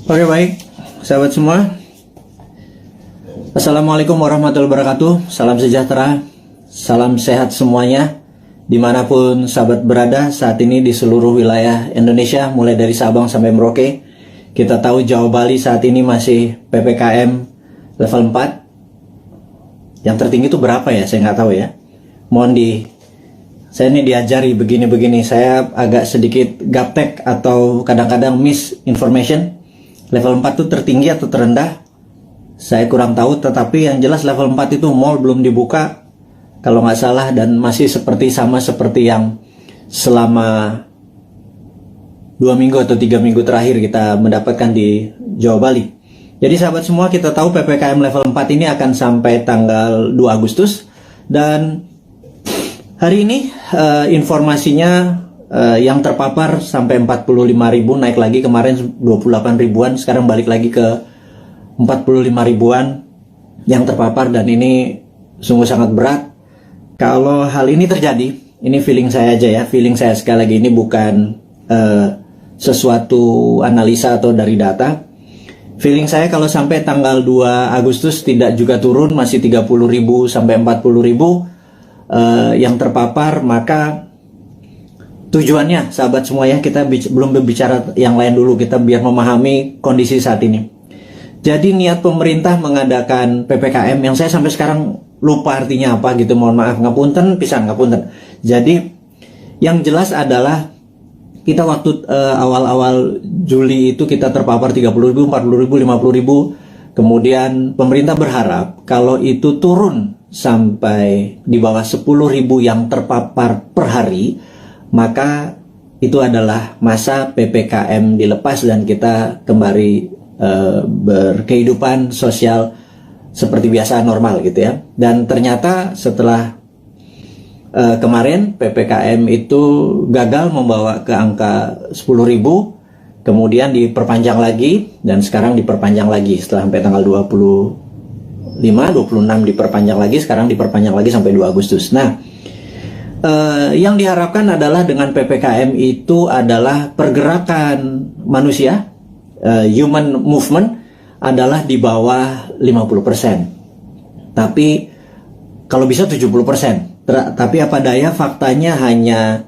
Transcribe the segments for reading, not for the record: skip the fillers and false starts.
Oke, baik, sahabat semua. Assalamualaikum warahmatullahi wabarakatuh. Salam sejahtera, salam sehat semuanya, dimanapun sahabat berada saat ini di seluruh wilayah Indonesia, mulai dari Sabang sampai Merauke. Kita tahu Jawa Bali saat ini masih PPKM level 4. Yang tertinggi itu berapa ya? Saya nggak tahu ya. Saya ini diajari begini-begini. Saya agak sedikit gaptek atau kadang-kadang misinformation. Level 4 itu tertinggi atau terendah? Saya kurang tahu, tetapi yang jelas level 4 itu mall belum dibuka kalau nggak salah, dan masih sama seperti yang selama 2 minggu atau 3 minggu terakhir kita mendapatkan di Jawa Bali. Jadi sahabat semua, kita tahu PPKM level 4 ini akan sampai tanggal 2 Agustus, dan hari ini informasinya yang terpapar sampai 45.000, naik lagi kemarin 28 ribuan, sekarang balik lagi ke 45 ribuan yang terpapar, dan ini sungguh sangat berat. Kalau hal ini terjadi, ini feeling saya aja ya, feeling saya sekali lagi, ini bukan sesuatu analisa atau dari data. Feeling saya kalau sampai tanggal 2 Agustus tidak juga turun, masih 30.000 sampai 40.000 yang terpapar, maka tujuannya sahabat semua ya, kita belum berbicara yang lain dulu, kita biar memahami kondisi saat ini. Jadi niat pemerintah mengadakan PPKM yang saya sampai sekarang lupa artinya apa gitu, mohon maaf, ngapunten pisan, ngapunten. Jadi yang jelas adalah kita waktu awal-awal Juli itu kita terpapar 30.000, 40.000, 50.000. Kemudian pemerintah berharap kalau itu turun sampai di bawah 10.000 yang terpapar per hari, maka itu adalah masa PPKM dilepas dan kita kembali berkehidupan sosial seperti biasa, normal gitu ya. Dan ternyata setelah kemarin PPKM itu gagal membawa ke angka 10.000, kemudian diperpanjang lagi, dan sekarang diperpanjang lagi setelah sampai tanggal 25, 26 diperpanjang lagi, sekarang diperpanjang lagi sampai 2 Agustus. Nah, yang diharapkan adalah dengan PPKM itu adalah pergerakan manusia, human movement adalah di bawah 50%. Tapi kalau bisa 70%. Tapi apa daya, faktanya hanya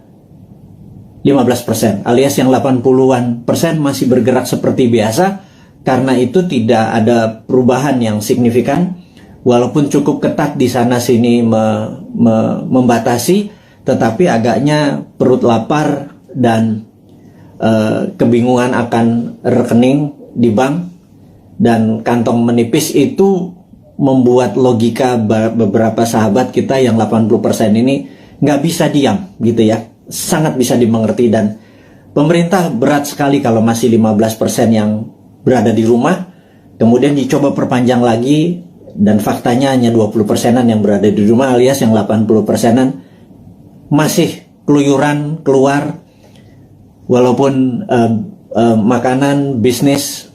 15%, alias yang 80-an persen masih bergerak seperti biasa. Karena itu tidak ada perubahan yang signifikan, walaupun cukup ketat di sana sini membatasi, tetapi agaknya perut lapar dan kebingungan akan rekening di bank dan kantong menipis itu membuat logika beberapa sahabat kita yang 80% ini nggak bisa diam gitu ya, sangat bisa dimengerti. Dan pemerintah berat sekali kalau masih 15% yang berada di rumah, kemudian dicoba perpanjang lagi, dan faktanya hanya 20%-an yang berada di rumah, alias yang 80%-an masih keluyuran keluar, walaupun makanan, bisnis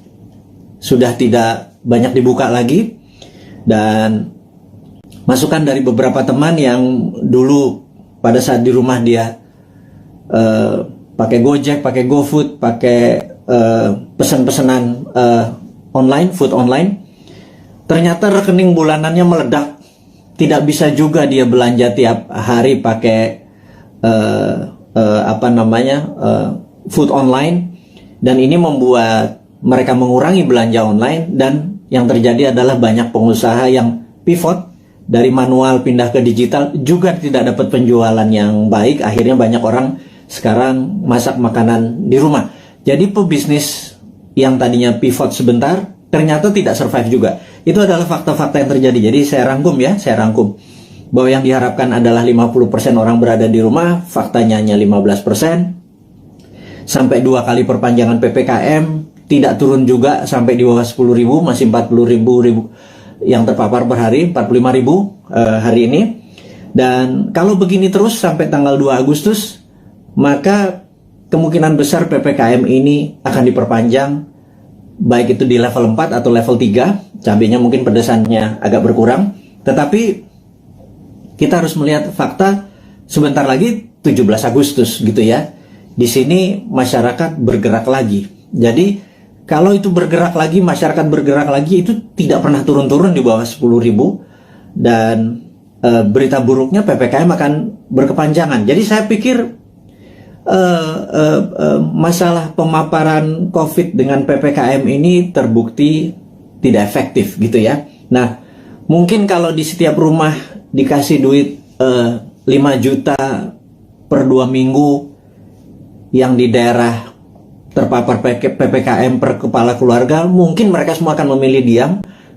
sudah tidak banyak dibuka lagi. Dan masukan dari beberapa teman yang dulu pada saat di rumah dia pakai Gojek, pakai GoFood, pakai pesan-pesanan online, food online, ternyata rekening bulanannya meledak. Tidak bisa juga dia belanja tiap hari pakai food online, dan ini membuat mereka mengurangi belanja online. Dan yang terjadi adalah banyak pengusaha yang pivot dari manual pindah ke digital, juga tidak dapat penjualan yang baik. Akhirnya banyak orang sekarang masak makanan di rumah. Jadi pebisnis yang tadinya pivot sebentar ternyata tidak survive juga. Itu adalah fakta-fakta yang terjadi. Jadi saya rangkum bahwa yang diharapkan adalah 50% orang berada di rumah, faktanya hanya 15%. Sampai 2 kali perpanjangan PPKM, tidak turun juga sampai di bawah 10.000, masih 40.000 yang terpapar per hari, 45.000 hari ini. Dan kalau begini terus sampai tanggal 2 Agustus, maka kemungkinan besar PPKM ini akan diperpanjang, baik itu di level 4 atau level 3. Cabenya mungkin pedesannya agak berkurang, tetapi kita harus melihat fakta. Sebentar lagi 17 Agustus gitu ya. Di sini masyarakat bergerak lagi. Jadi kalau itu bergerak lagi, masyarakat bergerak lagi, itu tidak pernah turun-turun di bawah 10.000, dan berita buruknya PPKM akan berkepanjangan. Jadi saya pikir masalah pemaparan COVID dengan PPKM ini terbukti tidak efektif gitu ya. Nah, mungkin kalau di setiap rumah dikasih duit 5 juta per 2 minggu, yang di daerah terpapar PPKM per kepala keluarga, mungkin mereka semua akan memilih diam,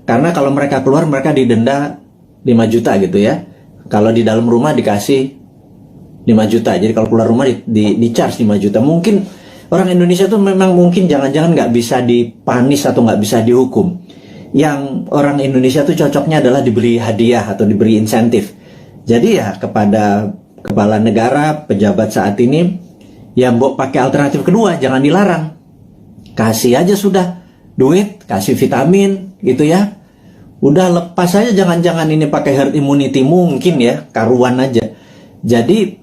karena kalau mereka keluar mereka didenda 5 juta gitu ya. Kalau di dalam rumah dikasih 5 juta. Jadi kalau keluar rumah di charge 5 juta. Mungkin orang Indonesia tuh memang mungkin jangan-jangan nggak bisa dipanis atau nggak bisa dihukum. Yang orang Indonesia tuh cocoknya adalah diberi hadiah atau diberi insentif. Jadi ya kepada kepala negara, pejabat saat ini, ya mbok pakai alternatif kedua, jangan dilarang. Kasih aja sudah duit, kasih vitamin gitu ya. Udah lepas aja, jangan-jangan ini pakai herd immunity, mungkin ya, karuan aja. Jadi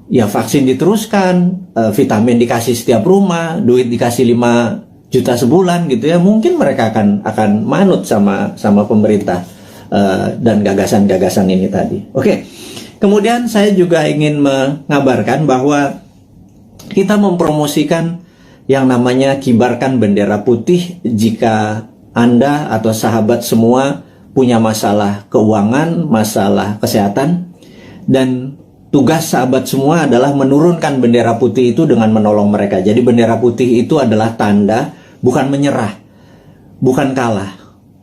ya vaksin diteruskan, vitamin dikasih setiap rumah, duit dikasih 5 juta sebulan gitu ya. Mungkin mereka akan manut sama pemerintah dan gagasan-gagasan ini tadi. Oke. Kemudian saya juga ingin mengabarkan bahwa kita mempromosikan yang namanya kibarkan bendera putih jika Anda atau sahabat semua punya masalah keuangan, masalah kesehatan, dan tugas sahabat semua adalah menurunkan bendera putih itu dengan menolong mereka. Jadi bendera putih itu adalah tanda, bukan menyerah, bukan kalah.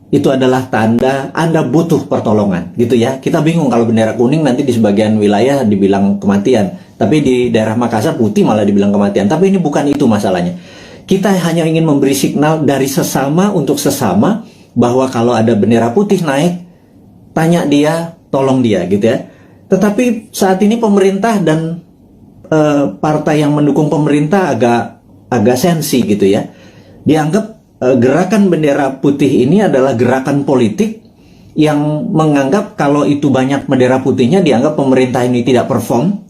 Itu adalah tanda Anda butuh pertolongan, gitu ya. Kita bingung kalau bendera kuning nanti di sebagian wilayah dibilang kematian, tapi di daerah Makassar putih malah dibilang kematian. Tapi ini bukan itu masalahnya. Kita hanya ingin memberi signal dari sesama untuk sesama bahwa kalau ada bendera putih naik, tanya dia, tolong dia, gitu ya. Tetapi saat ini pemerintah dan partai yang mendukung pemerintah agak sensi gitu ya. Dianggap gerakan bendera putih ini adalah gerakan politik yang menganggap kalau itu banyak bendera putihnya dianggap pemerintah ini tidak perform,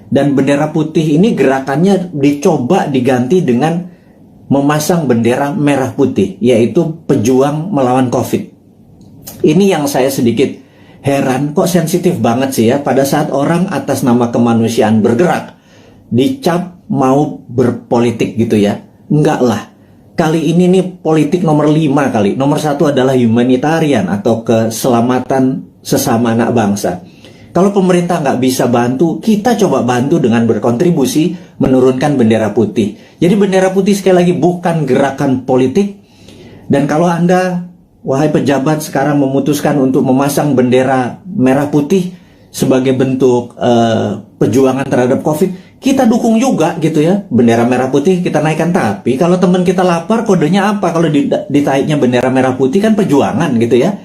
dan bendera putih ini gerakannya dicoba diganti dengan memasang bendera merah putih, yaitu pejuang melawan COVID. Ini yang saya sedikit heran, kok sensitif banget sih ya pada saat orang atas nama kemanusiaan bergerak dicap mau berpolitik gitu ya. Enggak lah. Kali ini nih politik nomor 5 kali. Nomor 1 adalah humanitarian atau keselamatan sesama anak bangsa. Kalau pemerintah nggak bisa bantu, kita coba bantu dengan berkontribusi menurunkan bendera putih. Jadi bendera putih sekali lagi bukan gerakan politik. Dan kalau Anda, wahai pejabat, sekarang memutuskan untuk memasang bendera merah putih sebagai bentuk perjuangan terhadap COVID, kita dukung juga gitu ya. Bendera merah putih kita naikkan. Tapi kalau teman kita lapar, kodenya apa? Kalau ditaiknya bendera merah putih kan perjuangan gitu ya.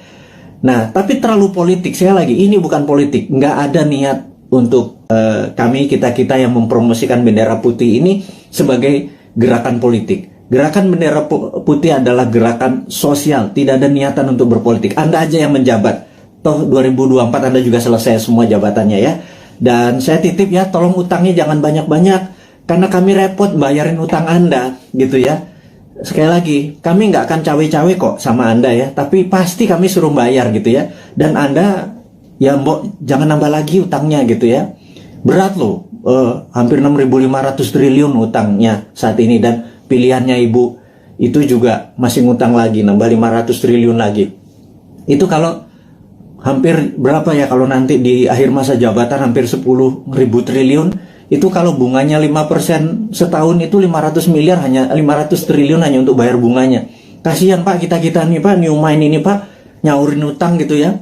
Nah, tapi terlalu politik. Saya lagi, ini bukan politik. Nggak ada niat untuk kita yang mempromosikan bendera putih ini sebagai gerakan politik. Gerakan bendera putih adalah gerakan sosial. Tidak ada niatan untuk berpolitik. Anda aja yang menjabat. Toh 2024 Anda juga selesai semua jabatannya ya. Dan saya titip ya, tolong utangnya jangan banyak-banyak. Karena kami repot bayarin utang Anda gitu ya. Sekali lagi, kami nggak akan cawe-cawe kok sama Anda ya, tapi pasti kami suruh bayar gitu ya. Dan Anda, ya mbok jangan nambah lagi utangnya gitu ya. Berat loh, hampir 6.500 triliun utangnya saat ini. Dan pilihannya Ibu itu juga masih ngutang lagi, nambah 500 triliun lagi. Itu kalau hampir berapa ya, kalau nanti di akhir masa jabatan hampir 10.000 triliun. Itu kalau bunganya 5% setahun itu 500 miliar, hanya 500 triliun hanya untuk bayar bunganya. Kasihan Pak, kita nih Pak, New Mind ini Pak, nyaurin utang gitu ya.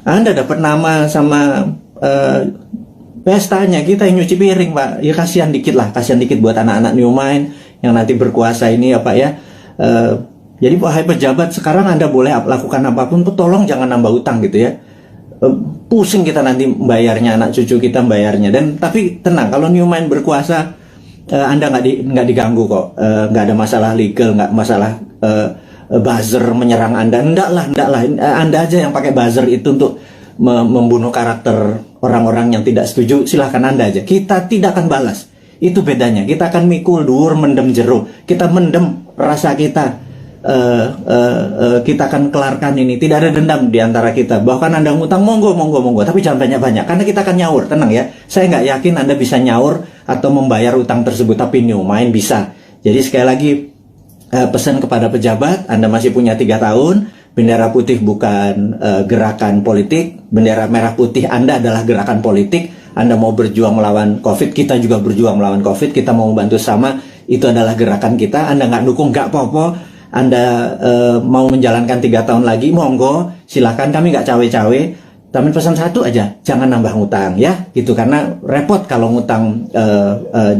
Anda dapat nama sama pestanya, kita yang nyuci piring Pak. Ya kasihan dikit lah, kasihan dikit buat anak-anak New Mind yang nanti berkuasa ini ya Pak ya. Jadi wahai pejabat, sekarang Anda boleh lakukan apapun, tolong jangan nambah utang gitu ya. Pusing kita nanti bayarnya, anak cucu kita bayarnya. Dan tapi tenang, kalau New Mind berkuasa, Anda nggak diganggu kok, nggak ada masalah legal, nggak masalah buzzer menyerang Anda. Enggak lah, Anda aja yang pakai buzzer itu untuk membunuh karakter orang-orang yang tidak setuju. Silahkan Anda aja, kita tidak akan balas. Itu bedanya. Kita akan mikul dhuwur mendem jero. Kita mendem rasa kita. Kita akan kelarkan ini. Tidak ada dendam di antara kita. Bahkan Anda ngutang, monggo, tapi jangan banyak-banyak, karena kita akan nyaur. Tenang ya, saya nggak yakin Anda bisa nyaur atau membayar utang tersebut, tapi New Mind bisa. Jadi sekali lagi, pesan kepada pejabat, Anda masih punya 3 tahun. Bendera putih bukan gerakan politik. Bendera merah putih Anda adalah gerakan politik. Anda mau berjuang melawan COVID, kita juga berjuang melawan COVID. Kita mau membantu sama, itu adalah gerakan kita. Anda nggak dukung, nggak apa-apa. Anda mau menjalankan 3 tahun lagi, monggo, silahkan, kami nggak cawe-cawe. Tapi pesan satu aja, jangan nambah ngutang ya, gitu, karena repot kalau ngutang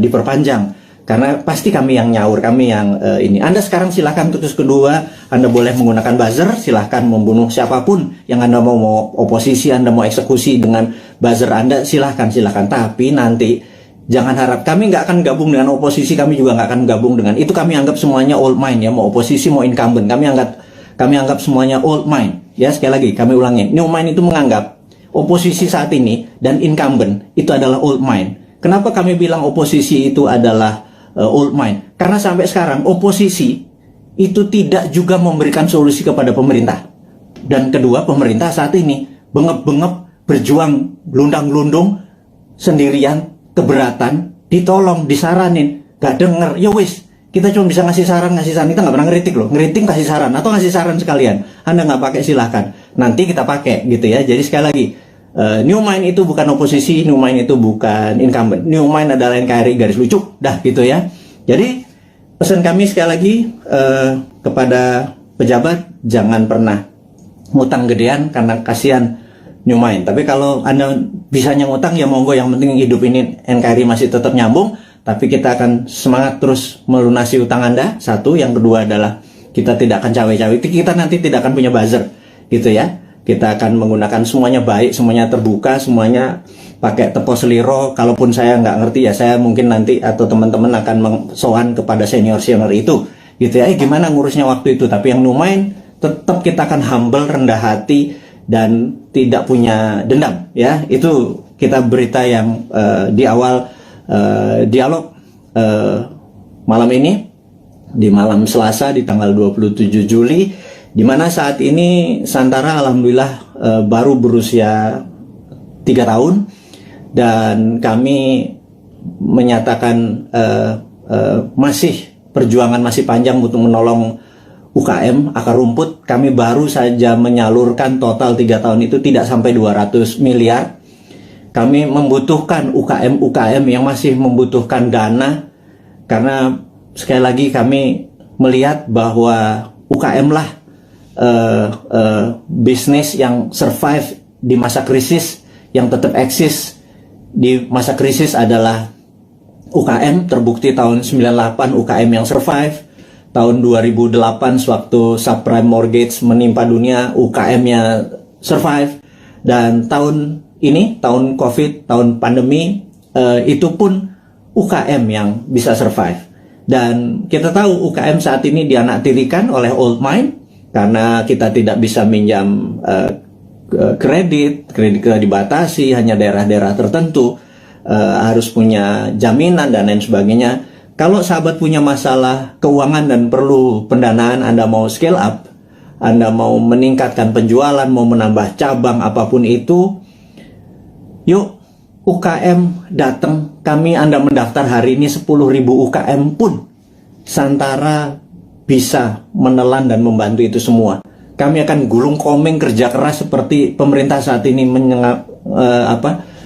diperpanjang. Karena pasti kami yang nyaur, kami yang ini. Anda sekarang silahkan, terus kedua, Anda boleh menggunakan buzzer, silahkan membunuh siapapun yang Anda mau oposisi, Anda mau eksekusi dengan buzzer Anda, silahkan. Tapi nanti jangan harap, kami nggak akan gabung dengan oposisi, kami juga nggak akan gabung dengan itu. Kami anggap semuanya old mind ya, mau oposisi mau incumbent, kami anggap semuanya old mind ya. Sekali lagi kami ulangi, New Mind itu menganggap oposisi saat ini dan incumbent itu adalah old mind. Kenapa kami bilang oposisi itu adalah old mind? Karena sampai sekarang oposisi itu tidak juga memberikan solusi kepada pemerintah. Dan kedua, pemerintah saat ini bengep-bengep berjuang gelundang-gelundung sendirian, keberatan, ditolong, disaranin, gak denger, ya wis, kita cuma bisa ngasih saran, kita nggak pernah ngeritik loh, ngeritik kasih saran, atau ngasih saran sekalian, Anda nggak pakai silahkan, nanti kita pakai gitu ya. Jadi sekali lagi, New Mind itu bukan oposisi, New Mind itu bukan incumbent, New Mind adalah NKRI garis lucu, dah gitu ya. Jadi pesan kami sekali lagi kepada pejabat, jangan pernah ngutang gedean karena kasihan New Mind. Tapi kalau Anda bisanya ngutang, ya monggo, yang penting hidup ini NKRI masih tetap nyambung. Tapi kita akan semangat terus melunasi utang Anda. Satu, yang kedua adalah kita tidak akan cawe-cawe. Kita nanti tidak akan punya buzzer, gitu ya. Kita akan menggunakan semuanya baik, semuanya terbuka, semuanya pakai tepos seliro. Kalaupun saya nggak ngerti ya, saya mungkin nanti atau teman-teman akan sowan kepada senior-senior itu, gitu ya. Gimana ngurusnya waktu itu? Tapi yang New Mind tetap kita akan humble, rendah hati, dan tidak punya dendam ya. Itu kita berita yang di awal dialog malam ini, di malam Selasa di tanggal 27 Juli, di mana saat ini Santara alhamdulillah baru berusia 3 tahun, dan kami menyatakan masih perjuangan masih panjang untuk menolong UKM akar rumput. Kami baru saja menyalurkan total 3 tahun itu tidak sampai 200 miliar. Kami membutuhkan UKM yang masih membutuhkan dana, karena sekali lagi kami melihat bahwa UKM lah bisnis yang survive di masa krisis, yang tetap eksis di masa krisis adalah UKM. Terbukti tahun 98 UKM yang survive. Tahun 2008 sewaktu subprime mortgage menimpa dunia, UKM-nya survive. Dan tahun ini, tahun COVID, tahun pandemi, itu pun UKM yang bisa survive. Dan kita tahu UKM saat ini dianaktirikan oleh old mind, karena kita tidak bisa minjam kredit kita dibatasi, hanya daerah-daerah tertentu, harus punya jaminan dan lain sebagainya. Kalau sahabat punya masalah keuangan dan perlu pendanaan, Anda mau scale up, Anda mau meningkatkan penjualan, mau menambah cabang, apapun itu, yuk UKM datang. Kami, Anda mendaftar hari ini 10.000 UKM pun Santara bisa menelan dan membantu itu semua. Kami akan gulung komeng kerja keras seperti pemerintah saat ini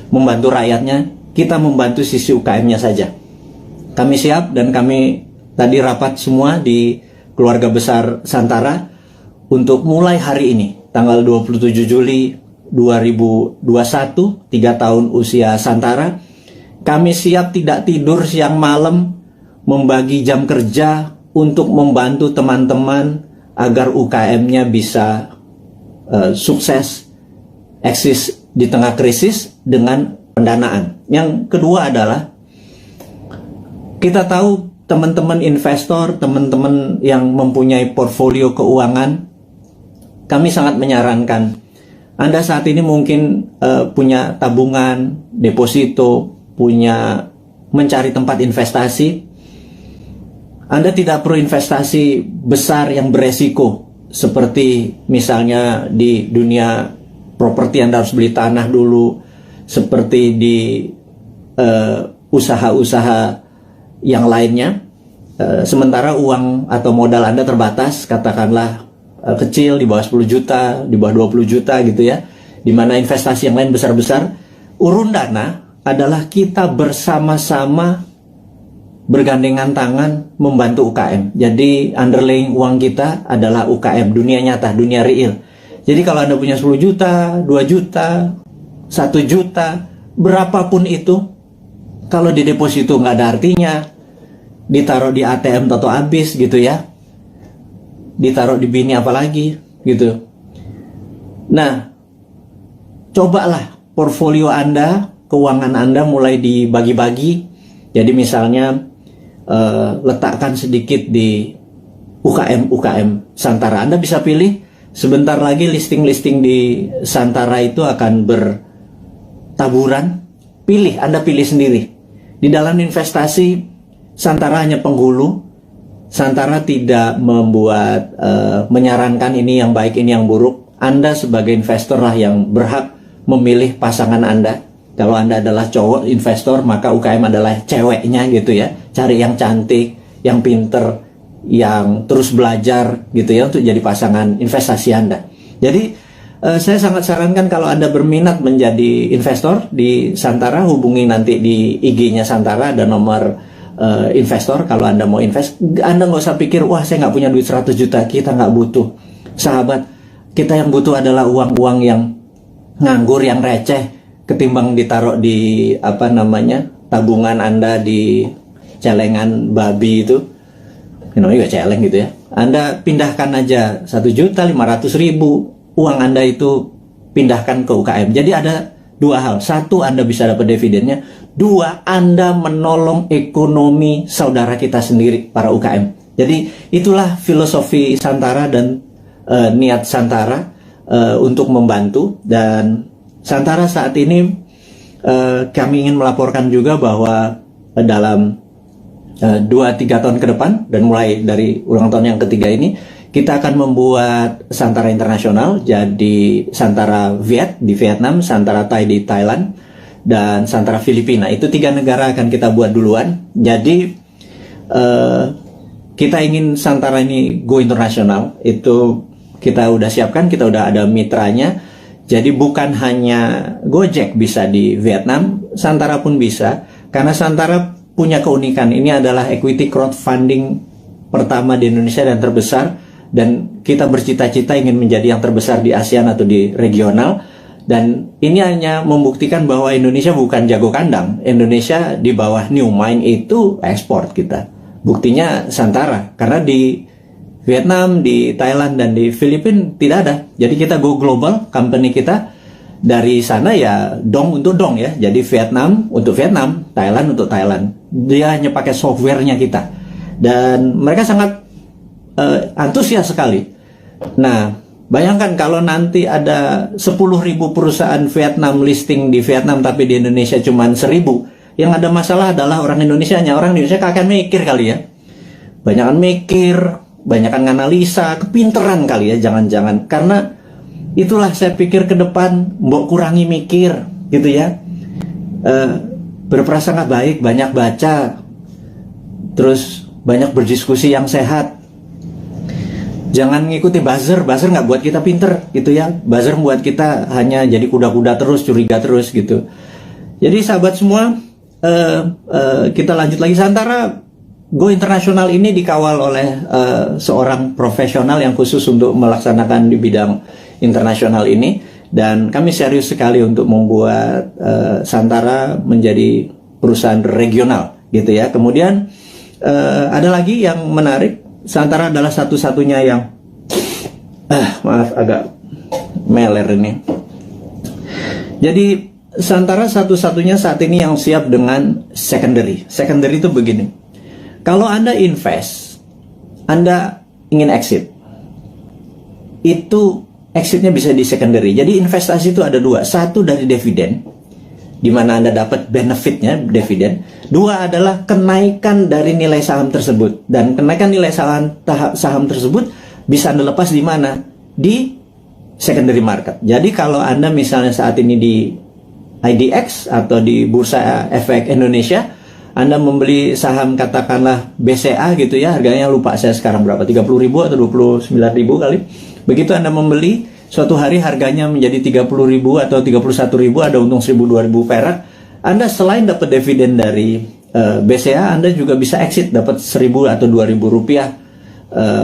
membantu rakyatnya. Kita membantu sisi UKM-nya saja. Kami siap, dan kami tadi rapat semua di keluarga besar Santara untuk mulai hari ini, tanggal 27 Juli 2021, 3 tahun usia Santara. Kami siap tidak tidur siang malam, membagi jam kerja untuk membantu teman-teman agar UKM-nya bisa sukses, eksis di tengah krisis dengan pendanaan. Yang kedua adalah, kita tahu teman-teman investor, teman-teman yang mempunyai portfolio keuangan, kami sangat menyarankan, Anda saat ini mungkin punya tabungan, deposito, punya mencari tempat investasi, Anda tidak perlu investasi besar yang beresiko, seperti misalnya di dunia properti Anda harus beli tanah dulu, seperti di usaha-usaha yang lainnya. Sementara uang atau modal Anda terbatas, katakanlah kecil, di bawah 10 juta, di bawah 20 juta gitu ya, dimana investasi yang lain besar-besar. Urun dana adalah kita bersama-sama bergandengan tangan membantu UKM. Jadi underlying uang kita adalah UKM, dunia nyata, dunia real. Jadi kalau Anda punya 10 juta, 2 juta, 1 juta, berapapun itu, kalau di deposito nggak ada artinya, ditaruh di ATM atau habis gitu ya, ditaruh di bini apalagi gitu. Nah, cobalah portfolio Anda, keuangan Anda mulai dibagi-bagi. Jadi misalnya letakkan sedikit di UKM Santara. Anda bisa pilih, sebentar lagi listing-listing di Santara itu akan bertaburan. Pilih, Anda pilih sendiri. Di dalam investasi, Santara hanya penghulu. Santara tidak membuat menyarankan ini yang baik, ini yang buruk. Anda sebagai investor lah yang berhak memilih pasangan Anda. Kalau Anda adalah cowok investor, maka UKM adalah ceweknya gitu ya. Cari yang cantik, yang pinter, yang terus belajar gitu ya, untuk jadi pasangan investasi Anda. Jadi saya sangat sarankan kalau Anda berminat menjadi investor di Santara, hubungi nanti di IG-nya Santara, ada nomor investor. Kalau Anda mau invest, Anda nggak usah pikir, wah saya nggak punya duit 100 juta, kita nggak butuh. Sahabat, kita yang butuh adalah uang-uang yang nganggur, yang receh, ketimbang ditaruh di tabungan Anda di celengan babi itu, namanya juga celeng gitu ya. Anda pindahkan aja 1.500.000 uang Anda itu, pindahkan ke UKM. Jadi ada dua hal: satu, Anda bisa dapat dividennya; dua, Anda menolong ekonomi saudara kita sendiri, para UKM. Jadi itulah filosofi Santara dan niat Santara untuk membantu. Dan Santara saat ini kami ingin melaporkan juga bahwa dalam 2-3 tahun ke depan, dan mulai dari ulang tahun yang ketiga ini, kita akan membuat Santara internasional. Jadi Santara Viet di Vietnam, Santara Thai di Thailand, dan Santara Filipina. Itu 3 negara akan kita buat duluan. Jadi kita ingin Santara ini go internasional. Itu kita udah siapkan, kita udah ada mitranya. Jadi bukan hanya Gojek bisa di Vietnam, Santara pun bisa. Karena Santara punya keunikan, ini adalah equity crowdfunding pertama di Indonesia dan terbesar. Dan kita bercita-cita ingin menjadi yang terbesar di ASEAN atau di regional. Dan ini hanya membuktikan bahwa Indonesia bukan jago kandang. Indonesia di bawah New Mind itu ekspor kita. Buktinya Santara, karena di Vietnam, di Thailand, dan di Filipina tidak ada. Jadi kita go global, company kita dari sana ya dong untuk dong ya. Jadi Vietnam untuk Vietnam, Thailand untuk Thailand. Dia hanya pakai softwarenya kita. Dan mereka sangat antusias sekali. Nah, bayangkan kalau nanti ada 10.000 perusahaan Vietnam listing di Vietnam, tapi di Indonesia cuma 1.000. Yang ada masalah adalah orang Indonesianya. Orang Indonesia akan mikir kali ya. Banyakan mikir, banyakan analisa, kepinteran kali ya, jangan-jangan. Karena itulah saya pikir ke depan, mbok kurangi mikir gitu ya. Berprasangka baik, banyak baca, terus banyak berdiskusi yang sehat. Jangan ngikuti buzzer nggak buat kita pinter gitu ya. Buzzer membuat kita hanya jadi kuda-kuda terus, curiga terus gitu. Jadi sahabat semua, kita lanjut lagi. Santara Go Internasional ini dikawal oleh seorang profesional yang khusus untuk melaksanakan di bidang internasional ini. Dan kami serius sekali untuk membuat Santara menjadi perusahaan regional gitu ya. Kemudian ada lagi yang menarik, Santara adalah satu-satunya yang maaf agak meler ini. Jadi Santara satu-satunya saat ini yang siap dengan secondary. Secondary itu begini. Kalau Anda invest, Anda ingin exit, itu exitnya bisa di secondary. Jadi investasi itu ada dua. Satu dari dividen, di mana Anda dapat benefitnya, dividen. Dua adalah kenaikan dari nilai saham tersebut. Dan kenaikan nilai saham tersebut bisa Anda lepas di mana? Di secondary market. Jadi kalau Anda misalnya saat ini di IDX atau di Bursa Efek Indonesia, Anda membeli saham katakanlah BCA gitu ya, harganya lupa saya sekarang berapa, 30.000 atau 29.000 kali. Begitu Anda membeli, suatu hari harganya menjadi 30.000 atau 31.000, ada untung 1.000-2.000 perak. Anda selain dapat dividen dari BCA, Anda juga bisa exit, dapat 1.000 atau 2.000 rupiah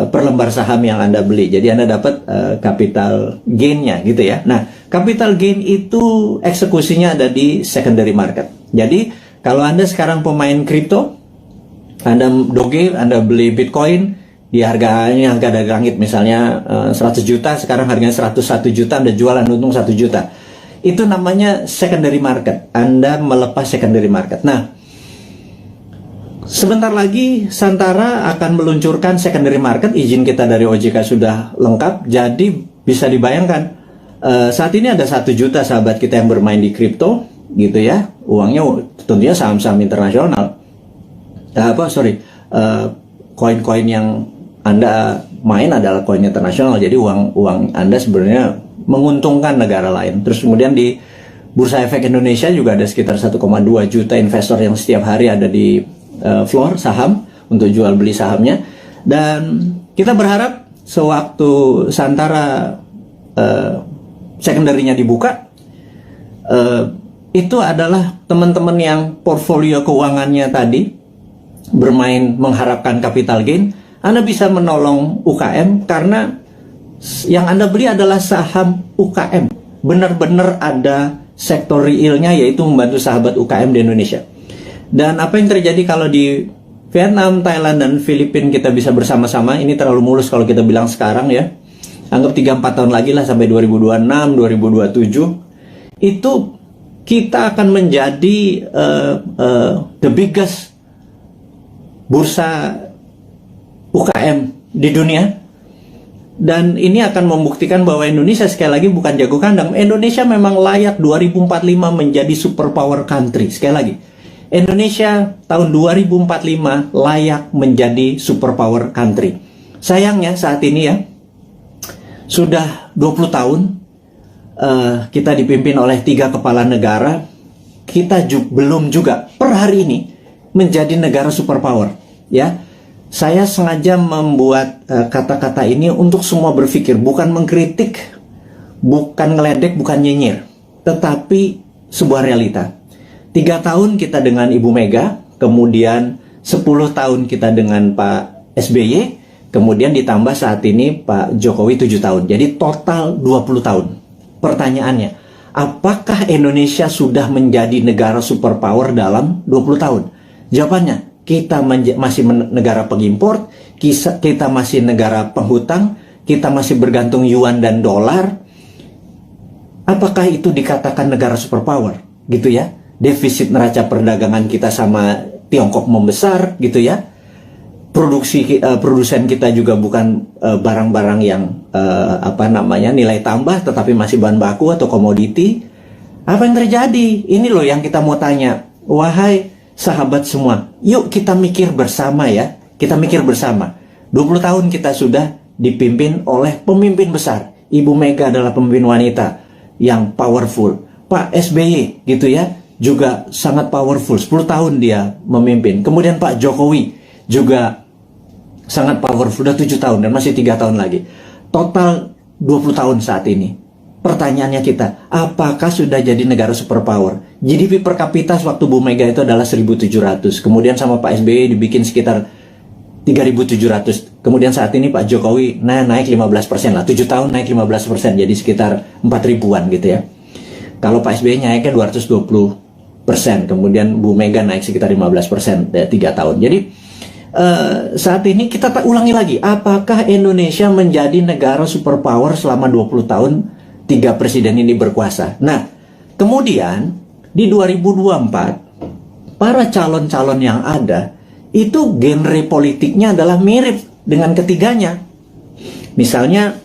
per lembar saham yang Anda beli. Jadi Anda dapat capital gain-nya gitu ya. Nah, capital gain itu eksekusinya ada di secondary market. Jadi kalau Anda sekarang pemain kripto, Anda doge, Anda beli Bitcoin di harga dari langit misalnya 100 juta, sekarang harganya 101 juta, Anda jualan untung 1 juta. Itu namanya secondary market. Anda melepas secondary market. Nah, sebentar lagi Santara akan meluncurkan secondary market. Izin kita dari OJK sudah lengkap. Jadi bisa dibayangkan saat ini ada 1 juta sahabat kita yang bermain di kripto gitu ya. Uangnya tentunya saham-saham internasional. Koin-koin yang Anda main adalah koin internasional. Jadi uang Anda sebenarnya menguntungkan negara lain. Terus kemudian di Bursa Efek Indonesia juga ada sekitar 1,2 juta investor yang setiap hari ada di floor saham untuk jual beli sahamnya. Dan kita berharap sewaktu Santara secondary-nya dibuka, itu adalah teman-teman yang portfolio keuangannya tadi bermain mengharapkan capital gain, Anda bisa menolong UKM karena yang Anda beli adalah saham UKM. Benar-benar ada sektor realnya, yaitu membantu sahabat UKM di Indonesia. Dan apa yang terjadi kalau di Vietnam, Thailand, dan Filipina kita bisa bersama-sama, ini terlalu mulus kalau kita bilang sekarang ya. Anggap 3-4 tahun lagi lah sampai 2026, 2027. Itu kita akan menjadi the biggest bursa UKM di dunia. Dan ini akan membuktikan bahwa Indonesia sekali lagi bukan jago kandang. Indonesia memang layak 2045 menjadi superpower country. Sekali lagi, Indonesia tahun 2045 layak menjadi superpower country. Sayangnya saat ini ya, sudah 20 tahun kita dipimpin oleh 3 kepala negara. Kita belum juga per hari ini menjadi negara superpower. Ya, saya sengaja membuat kata-kata ini untuk semua berpikir, bukan mengkritik, bukan ngeledek, bukan nyinyir, tetapi sebuah realita. 3 tahun kita dengan Ibu Mega, kemudian 10 tahun kita dengan Pak SBY, kemudian ditambah saat ini Pak Jokowi 7 tahun. Jadi total 20 tahun. Pertanyaannya, apakah Indonesia sudah menjadi negara superpower dalam 20 tahun? Jawabannya, kita masih negara pengimpor, kita masih negara penghutang, kita masih bergantung yuan dan dolar. Apakah itu dikatakan negara superpower? Gitu ya. Defisit neraca perdagangan kita sama Tiongkok membesar gitu ya. Produsen kita juga bukan barang-barang yang nilai tambah, tetapi masih bahan baku atau komoditi. Apa yang terjadi? Ini loh yang kita mau tanya. Wahai sahabat semua, yuk kita mikir bersama ya. Kita mikir bersama. 20 tahun kita sudah dipimpin oleh pemimpin besar. Ibu Mega adalah pemimpin wanita yang powerful. Pak SBY gitu ya, juga sangat powerful. 10 tahun dia memimpin. Kemudian Pak Jokowi juga sangat powerful. Sudah 7 tahun dan masih 3 tahun lagi. Total 20 tahun saat ini. Pertanyaannya kita, apakah sudah jadi negara superpower? GDP per kapita waktu Bu Mega itu adalah 1.700. Kemudian sama Pak SBY dibikin sekitar 3.700. Kemudian saat ini Pak Jokowi naik 15% lah. 7 tahun naik 15%. Jadi sekitar 4.000-an gitu ya. Kalau Pak SBY naiknya 220%. Kemudian Bu Mega naik sekitar 15% 3 tahun. Jadi saat ini kita ulangi lagi. Apakah Indonesia menjadi negara superpower selama 20 tahun 3 presiden ini berkuasa? Nah, kemudian di 2024 para calon-calon yang ada itu genre politiknya adalah mirip dengan ketiganya. Misalnya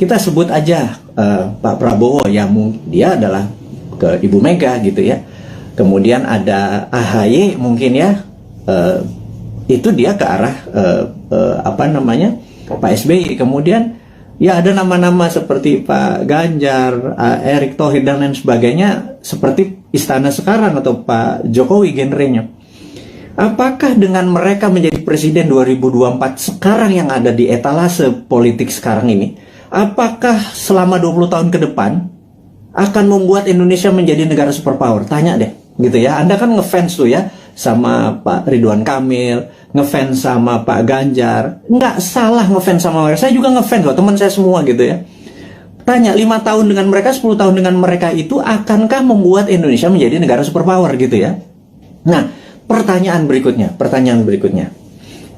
kita sebut aja Pak Prabowo ya, dia adalah ke Ibu Mega gitu ya. Kemudian ada AHY mungkin ya, itu dia ke arah Pak SBY. Kemudian ya ada nama-nama seperti Pak Ganjar, Erick Thohir dan lain sebagainya, seperti istana sekarang atau Pak Jokowi genrenya. Apakah dengan mereka menjadi presiden 2024 sekarang yang ada di etalase politik sekarang ini, apakah selama 20 tahun ke depan akan membuat Indonesia menjadi negara superpower? Tanya deh, gitu ya. Anda kan ngefans tuh ya sama Pak Ridwan Kamil, ngefans sama Pak Ganjar. Nggak salah ngefans sama mereka. Saya juga ngefans loh, teman saya semua gitu ya. Tanya, 5 tahun dengan mereka, 10 tahun dengan mereka itu akankah membuat Indonesia menjadi negara superpower gitu ya? Nah, pertanyaan berikutnya.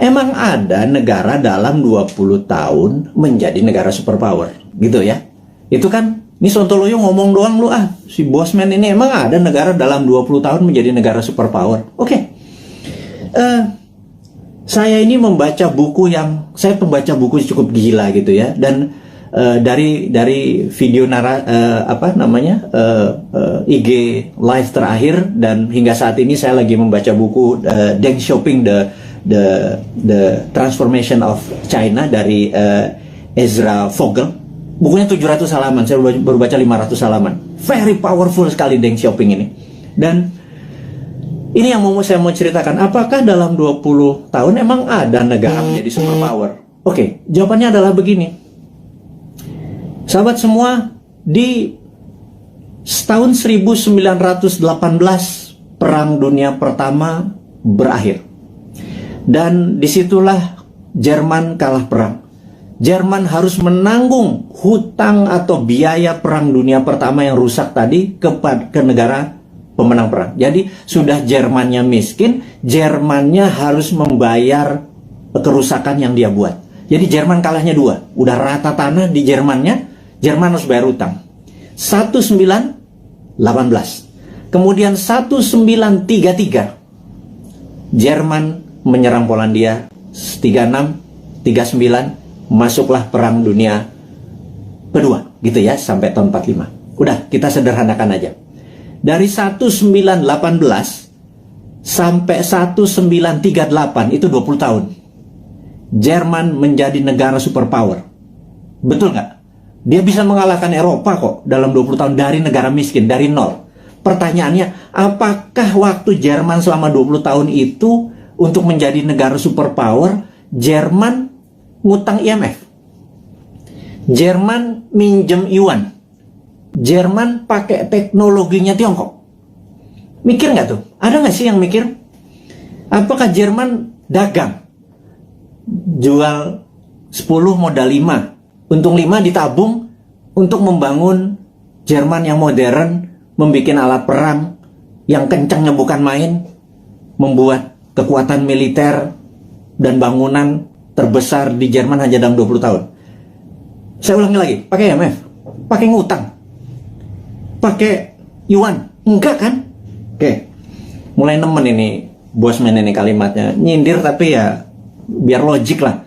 Emang ada negara dalam 20 tahun menjadi negara superpower gitu ya? Itu kan, ini Sontoloyo ngomong doang lu si Bosman ini, emang ada negara dalam 20 tahun menjadi negara superpower? Oke. Saya ini saya pembaca buku cukup gila gitu ya, dan dari video IG live terakhir dan hingga saat ini saya lagi membaca buku Deng Xiaoping the Transformation of China dari Ezra Vogel. Bukunya 700 halaman, saya baru baca 500 halaman. Very powerful sekali Deng Xiaoping ini. Dan ini yang saya mau ceritakan, apakah dalam 20 tahun emang ada negara menjadi superpower? Oke, jawabannya adalah begini. Sahabat semua, di tahun 1918 Perang Dunia Pertama berakhir. Dan disitulah Jerman kalah perang. Jerman harus menanggung hutang atau biaya Perang Dunia Pertama yang rusak tadi ke negara pemenang perang. Jadi sudah Jermannya miskin, Jermannya harus membayar kerusakan yang dia buat. Jadi Jerman kalahnya 2. Udah rata tanah di Jermannya, Jerman harus bayar utang. 1918. Kemudian 1933 Jerman menyerang Polandia. 36, 39 masuklah Perang Dunia Kedua gitu ya, sampai tahun 45. Udah, kita sederhanakan aja. Dari 1918 sampai 1938 itu 20 tahun. Jerman menjadi negara superpower. Betul nggak? Dia bisa mengalahkan Eropa kok dalam 20 tahun dari negara miskin, dari nol. Pertanyaannya, apakah waktu Jerman selama 20 tahun itu untuk menjadi negara superpower, Jerman ngutang IMF? Jerman minjem yuan? Jerman pakai teknologinya Tiongkok? Mikir nggak tuh? Ada nggak sih yang mikir? Apakah Jerman dagang? Jual 10 modal 5. Untung 5 ditabung untuk membangun Jerman yang modern, membuat alat perang yang kencangnya bukan main, membuat kekuatan militer dan bangunan terbesar di Jerman hanya dalam 20 tahun. Saya ulangi lagi, pakai IMF, pakai ngutang, pakai yuan, enggak kan? Oke, mulai nemen ini Bosman ini kalimatnya, nyindir tapi ya biar logik lah.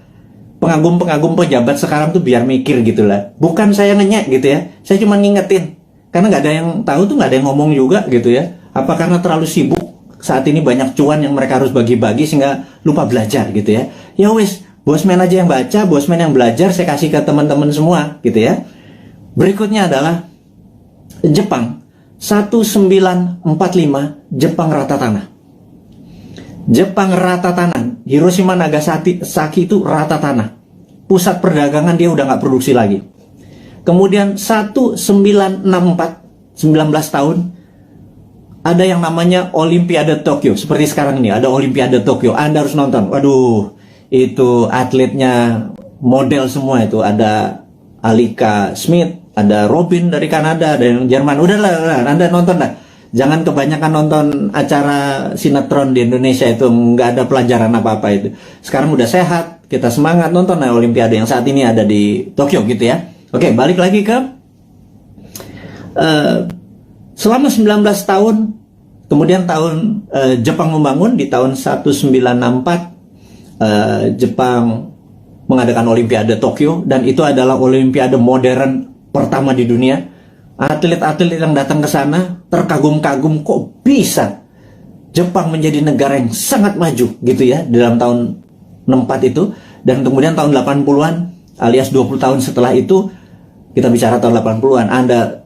Pengagum-pengagum pejabat sekarang tuh biar mikir gitu lah. Bukan saya ngenyek gitu ya. Saya cuma ngingetin. Karena nggak ada yang tahu tuh, nggak ada yang ngomong juga gitu ya. Apa karena terlalu sibuk saat ini banyak cuan yang mereka harus bagi-bagi sehingga lupa belajar gitu ya. Ya wis, Bosman aja yang baca, Bosman yang belajar, saya kasih ke teman-teman semua gitu ya. Berikutnya adalah Jepang. 1945 Jepang rata tanah. Jepang rata tanah. Hiroshima Nagasaki itu rata tanah. Pusat perdagangan dia udah nggak produksi lagi. Kemudian 1964, 19 tahun, ada yang namanya Olimpiade Tokyo. Seperti sekarang ini ada Olimpiade Tokyo. Anda harus nonton. Waduh, itu atletnya model semua itu. Ada Alika Smith, ada Robin dari Kanada, ada yang Jerman. Udahlah, Anda nonton lah. Jangan kebanyakan nonton acara sinetron di Indonesia, itu nggak ada pelajaran apa-apa itu. Sekarang udah sehat, kita semangat nonton Olimpiade yang saat ini ada di Tokyo gitu ya. Oke, balik lagi ke selama 19 tahun, kemudian Jepang membangun di tahun 1964 Jepang mengadakan Olimpiade Tokyo, dan itu adalah Olimpiade modern pertama di dunia. atlet-atlet yang datang ke sana terkagum-kagum, kok bisa Jepang menjadi negara yang sangat maju gitu ya di dalam tahun 64 itu. Dan kemudian tahun 80-an alias 20 tahun setelah itu, kita bicara tahun 80-an,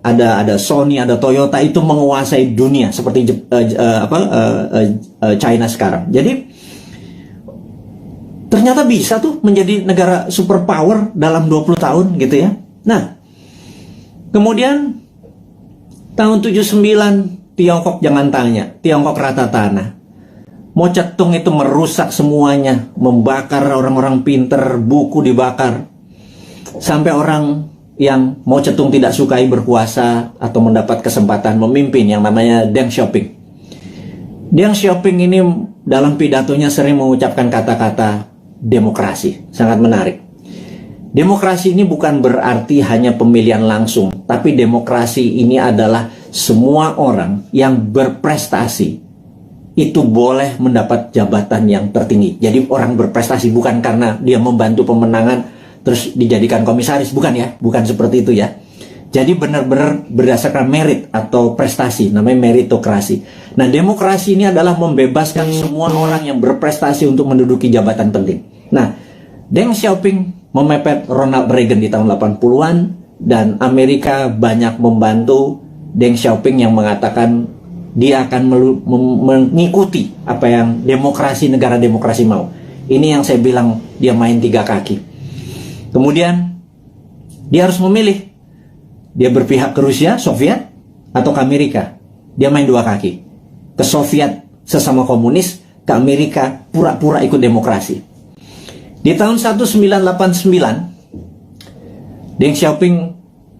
ada Sony, ada Toyota, itu menguasai dunia seperti China sekarang. Jadi ternyata bisa tuh menjadi negara superpower dalam 20 tahun gitu ya. Nah, kemudian tahun 79 Tiongkok, jangan tanya, Tiongkok rata tanah. Mao Zedong itu merusak semuanya, membakar orang-orang pinter, buku dibakar. Sampai orang yang Mao Zedong tidak sukai berkuasa atau mendapat kesempatan memimpin, yang namanya Deng Xiaoping. Deng Xiaoping ini dalam pidatonya sering mengucapkan kata-kata demokrasi. Sangat menarik. Demokrasi ini bukan berarti hanya pemilihan langsung, tapi demokrasi ini adalah semua orang yang berprestasi itu boleh mendapat jabatan yang tertinggi. Jadi orang berprestasi bukan karena dia membantu pemenangan terus dijadikan komisaris, bukan ya, bukan seperti itu ya. Jadi benar-benar berdasarkan merit atau prestasi, namanya meritokrasi. Nah, demokrasi ini adalah membebaskan semua orang yang berprestasi untuk menduduki jabatan penting. Nah, Deng Xiaoping memepet Ronald Reagan di tahun 80-an, dan Amerika banyak membantu Deng Xiaoping yang mengatakan dia akan mengikuti apa yang negara demokrasi mau. Ini yang saya bilang dia main tiga kaki. Kemudian dia harus memilih, dia berpihak ke Rusia, Soviet, atau ke Amerika. Dia main dua kaki. Ke Soviet sesama komunis, ke Amerika pura-pura ikut demokrasi. Di tahun 1989, Deng Xiaoping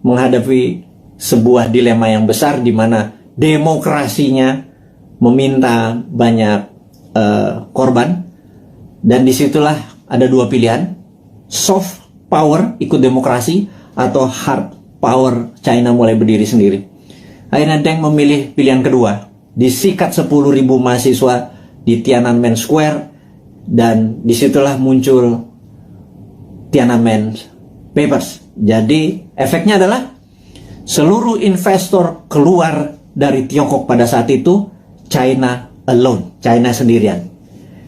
menghadapi sebuah dilema yang besar di mana demokrasinya meminta banyak korban, dan disitulah ada dua pilihan: soft power ikut demokrasi, atau hard power China mulai berdiri sendiri. Akhirnya Deng memilih pilihan kedua. Disikat 10.000 mahasiswa di Tiananmen Square, dan disitulah muncul Tiananmen Papers. Jadi efeknya adalah seluruh investor keluar dari Tiongkok pada saat itu. China alone, China sendirian.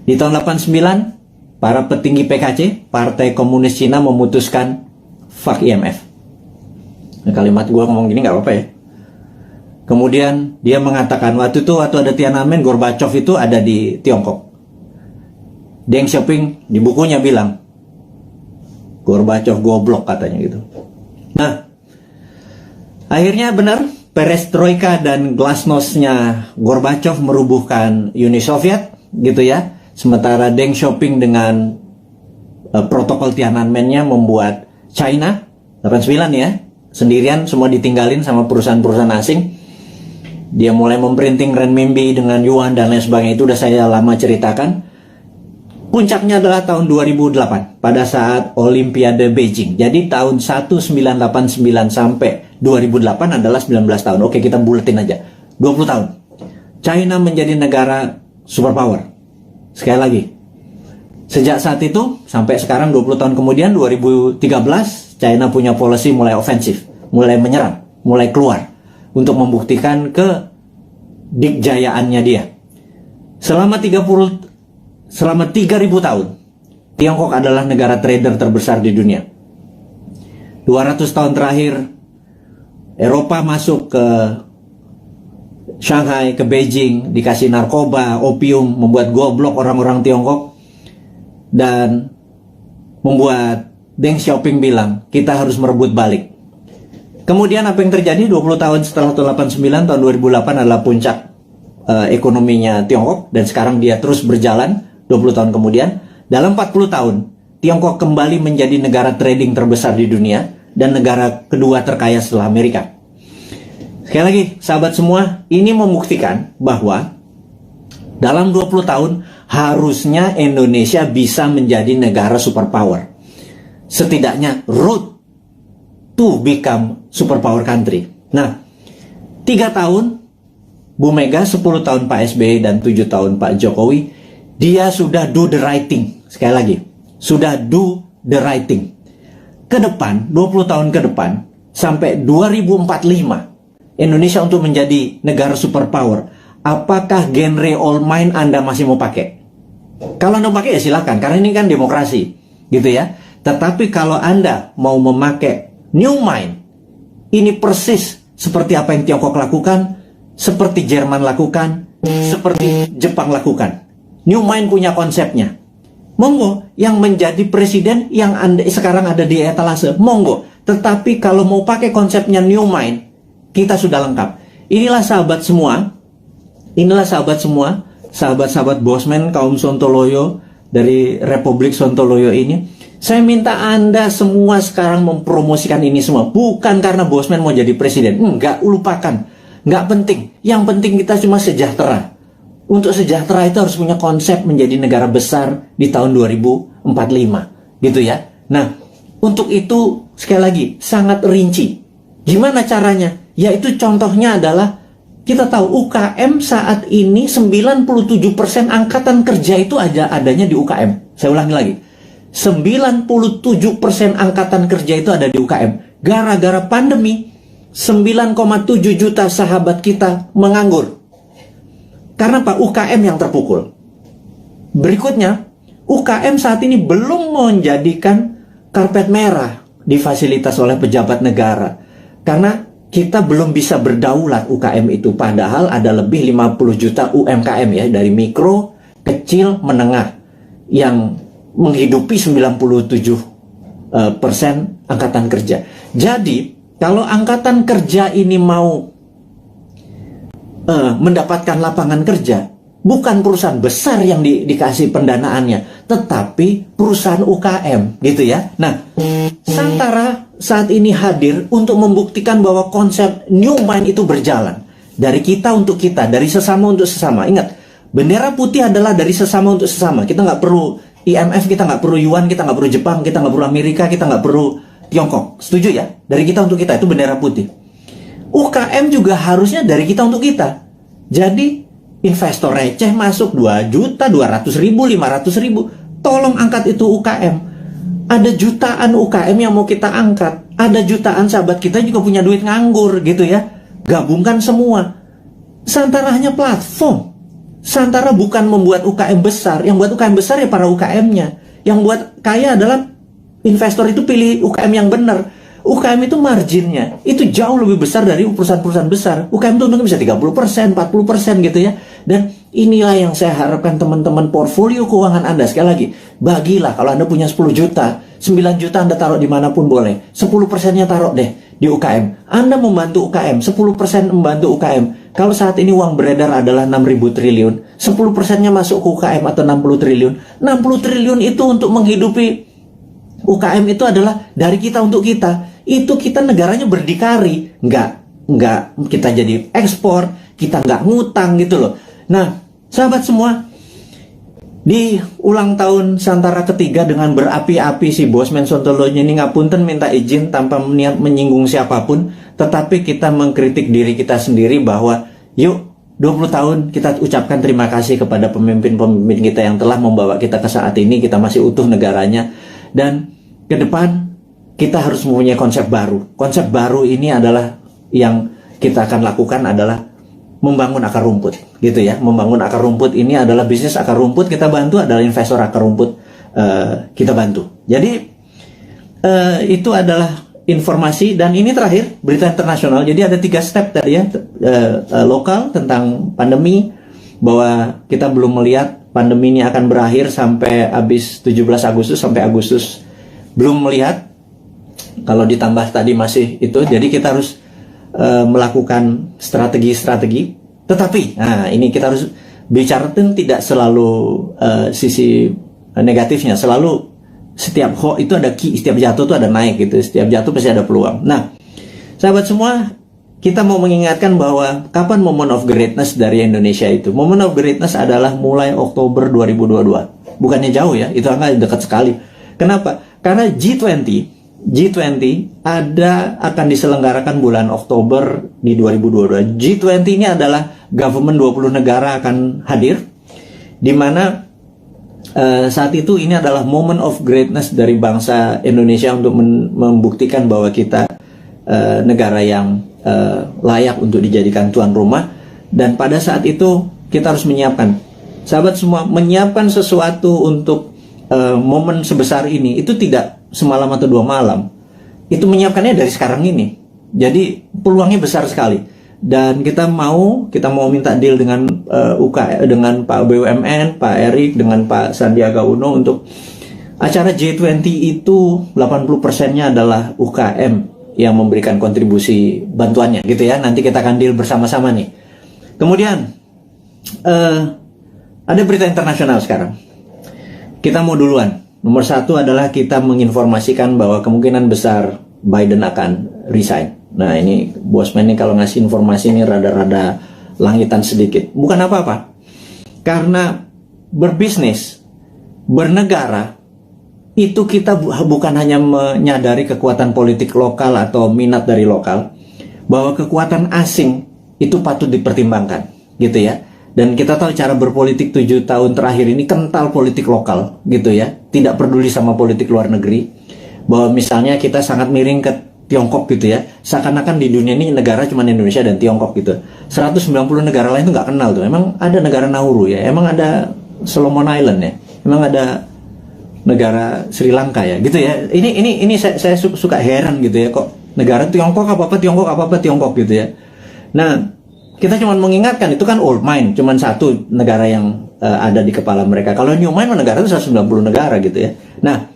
Di tahun 89, para petinggi PKC, Partai Komunis Cina, memutuskan fuck IMF. Nah, kalimat gue ngomong gini nggak apa-apa ya. Kemudian dia mengatakan waktu ada Tiananmen, Gorbachev itu ada di Tiongkok. Deng Xiaoping di bukunya bilang, Gorbachev goblok katanya gitu. Nah, akhirnya benar, perestroika dan glasnost-nya Gorbachev merubuhkan Uni Soviet gitu ya. Sementara Deng Xiaoping dengan protokol Tiananmen-nya membuat China 89 ya, sendirian, semua ditinggalin sama perusahaan-perusahaan asing. Dia mulai memprinting renminbi dengan yuan dan lain sebagainya, itu udah saya lama ceritakan. Puncaknya adalah tahun 2008 pada saat Olimpiade Beijing. Jadi tahun 1989 sampai 2008 adalah 19 tahun. Oke, kita buletin aja. 20 tahun. China menjadi negara superpower. Sekali lagi, sejak saat itu sampai sekarang 20 tahun kemudian, 2013, China punya policy mulai ofensif, mulai menyerang, mulai keluar untuk membuktikan kedikjayaannya dia. Selama 3.000 tahun, Tiongkok adalah negara trader terbesar di dunia. 200 tahun terakhir, Eropa masuk ke Shanghai, ke Beijing, dikasih narkoba, opium, membuat goblok orang-orang Tiongkok, dan membuat Deng Xiaoping bilang, kita harus merebut balik. Kemudian apa yang terjadi 20 tahun setelah tahun 89, tahun 2008 adalah puncak ekonominya Tiongkok, dan sekarang dia terus berjalan 20 tahun kemudian. Dalam 40 tahun, Tiongkok kembali menjadi negara trading terbesar di dunia dan negara kedua terkaya setelah Amerika. Sekali lagi, sahabat semua, ini membuktikan bahwa dalam 20 tahun harusnya Indonesia bisa menjadi negara superpower. Setidaknya road to become superpower country. Nah, 3 tahun Bu Mega, 10 tahun Pak SBY, dan 7 tahun Pak Jokowi, dia sudah do the right thing. Sekali lagi, sudah do the right thing. Ke depan, 20 tahun ke depan, sampai 2045, Indonesia untuk menjadi negara superpower, apakah genre old mind Anda masih mau pakai? Kalau Anda mau pakai ya silakan, karena ini kan demokrasi, gitu ya. Tetapi kalau Anda mau memakai new mind, ini persis seperti apa yang Tiongkok lakukan, seperti Jerman lakukan, seperti Jepang lakukan. New mind punya konsepnya. Monggo, yang menjadi presiden yang sekarang ada di etalase, monggo. Tetapi kalau mau pakai konsepnya new mind, kita sudah lengkap. Inilah sahabat semua, sahabat-sahabat Bosman, kaum Sontoloyo dari Republik Sontoloyo ini. Saya minta Anda semua sekarang mempromosikan ini semua. Bukan karena Bosman mau jadi presiden. Enggak, lupakan. Enggak penting. Yang penting kita cuma sejahtera. Untuk sejahtera itu harus punya konsep menjadi negara besar di tahun 2045. Gitu ya. Nah, untuk itu sekali lagi sangat rinci. Gimana caranya? Yaitu contohnya adalah kita tahu UKM saat ini 97% angkatan kerja itu adanya di UKM. Saya ulangi lagi. 97% angkatan kerja itu ada di UKM. Gara-gara pandemi, 9,7 juta sahabat kita menganggur. Karena Pak, UKM yang terpukul. Berikutnya, UKM saat ini belum menjadikan karpet merah difasilitas oleh pejabat negara. Karena kita belum bisa berdaulat UKM itu. Padahal ada lebih 50 juta UMKM ya, dari mikro, kecil, menengah, yang menghidupi 97% angkatan kerja. Jadi, kalau angkatan kerja ini mau mendapatkan lapangan kerja, bukan perusahaan besar yang dikasih pendanaannya, tetapi perusahaan UKM, gitu ya. Nah, Santara saat ini hadir untuk membuktikan bahwa konsep new mind itu berjalan. Dari kita untuk kita, dari sesama untuk sesama. Ingat, bendera putih adalah dari sesama untuk sesama. Kita nggak perlu IMF, kita nggak perlu Yuan, kita nggak perlu Jepang, kita nggak perlu Amerika, kita nggak perlu Tiongkok. Setuju ya? Dari kita untuk kita, itu bendera putih. UKM juga harusnya dari kita untuk kita. Jadi investor receh masuk 2 juta, 200 ribu, 500 ribu. Tolong angkat itu UKM. Ada jutaan UKM yang mau kita angkat. Ada jutaan sahabat kita juga punya duit nganggur gitu ya. Gabungkan semua. Santara hanya platform. Santara bukan membuat UKM besar. Yang buat UKM besar ya para UKM-nya. Yang buat kaya adalah investor itu pilih UKM yang benar. UKM itu marginnya itu jauh lebih besar dari perusahaan-perusahaan besar. UKM itu untungnya bisa 30%, 40% gitu ya. Dan inilah yang saya harapkan teman-teman portfolio keuangan Anda. Sekali lagi, bagilah kalau Anda punya 10 juta, 9 juta Anda taruh dimanapun boleh. 10%-nya taruh deh di UKM. Anda membantu UKM, 10% membantu UKM. Kalau saat ini uang beredar adalah 6.000 triliun, 10%-nya masuk ke UKM atau 60 triliun. 60 triliun itu untuk menghidupi UKM itu adalah dari kita untuk kita. Itu kita negaranya berdikari. Nggak kita jadi ekspor, kita nggak ngutang gitu loh. Nah, sahabat semua, di ulang tahun Santara ketiga dengan berapi-api si Bosman Sontoloyo ini ngapunten minta izin tanpa niat menyinggung siapapun. Tetapi kita mengkritik diri kita sendiri bahwa yuk 20 tahun kita ucapkan terima kasih kepada pemimpin-pemimpin kita yang telah membawa kita ke saat ini. Kita masih utuh negaranya. Dan ke depan kita harus mempunyai konsep baru. Konsep baru ini adalah yang kita akan lakukan adalah membangun akar rumput, gitu ya. Membangun akar rumput ini adalah bisnis akar rumput kita bantu, adalah investor akar rumput kita bantu. Jadi itu adalah informasi. Dan ini terakhir berita internasional. Jadi ada 3 step tadi ya, lokal tentang pandemi, bahwa kita belum melihat pandemi ini akan berakhir sampai habis 17 Agustus sampai Agustus. Belum melihat. Kalau ditambah tadi masih itu, jadi kita harus melakukan strategi-strategi. Tetapi, nah ini kita harus bicara tidak selalu sisi negatifnya. Selalu setiap hoax itu ada key, setiap jatuh itu ada naik gitu. Setiap jatuh pasti ada peluang. Nah, sahabat semua, kita mau mengingatkan bahwa kapan moment of greatness dari Indonesia itu? Moment of greatness adalah mulai Oktober 2022. Bukannya jauh ya, itu angka dekat sekali. Kenapa? Karena G20 akan diselenggarakan bulan Oktober di 2022. G20 ini adalah government 20 negara akan hadir, di mana saat itu ini adalah moment of greatness dari bangsa Indonesia untuk membuktikan bahwa kita negara yang layak untuk dijadikan tuan rumah. Dan pada saat itu kita harus menyiapkan, sahabat semua, menyiapkan sesuatu untuk momen sebesar ini itu tidak semalam atau 2 malam. Itu menyiapkannya dari sekarang ini. Jadi peluangnya besar sekali. Dan kita mau minta deal dengan dengan Pak BUMN, Pak Erik, dengan Pak Sandiaga Uno untuk acara G20 itu 80%-nya adalah UKM yang memberikan kontribusi bantuannya gitu ya. Nanti kita akan deal bersama-sama nih. Kemudian ada berita internasional sekarang. Kita mau duluan. Nomor 1 adalah kita menginformasikan bahwa kemungkinan besar Biden akan resign. Nah ini Bosman nih kalau ngasih informasi ini rada-rada langitan sedikit. Bukan apa-apa. Karena berbisnis, bernegara, itu kita bukan hanya menyadari kekuatan politik lokal atau minat dari lokal, bahwa kekuatan asing itu patut dipertimbangkan, gitu ya. Dan kita tahu cara berpolitik 7 tahun terakhir ini kental politik lokal, gitu ya. Tidak peduli sama politik luar negeri. Bahwa misalnya kita sangat miring ke Tiongkok gitu ya, seakan-akan di dunia ini negara cuma Indonesia dan Tiongkok gitu. 190 negara lain itu nggak kenal tuh. Emang ada negara Nauru ya, emang ada Solomon Island ya, emang ada negara Sri Lanka ya, gitu ya. Ini saya suka heran gitu ya, kok negara Tiongkok apa-apa Tiongkok gitu ya. Nah, kita cuma mengingatkan itu kan old mind, cuma satu negara yang ada di kepala mereka. Kalau new mind negara itu 190 negara gitu ya. Nah,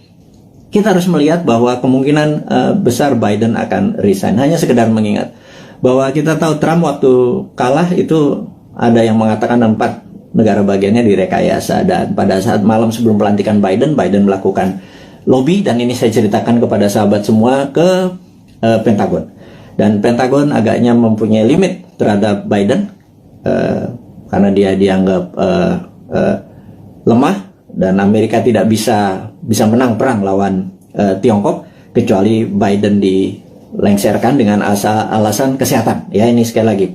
kita harus melihat bahwa kemungkinan besar Biden akan resign. Hanya sekedar mengingat bahwa kita tahu Trump waktu kalah itu ada yang mengatakan 4 negara bagiannya direkayasa. Dan pada saat malam sebelum pelantikan Biden melakukan lobby, dan ini saya ceritakan kepada sahabat semua, ke Pentagon. Dan Pentagon agaknya mempunyai limit terhadap Biden karena dia dianggap lemah. Dan Amerika tidak bisa menang perang lawan Tiongkok kecuali Biden dilengsarkan dengan alasan kesehatan. Ya, ini sekali lagi.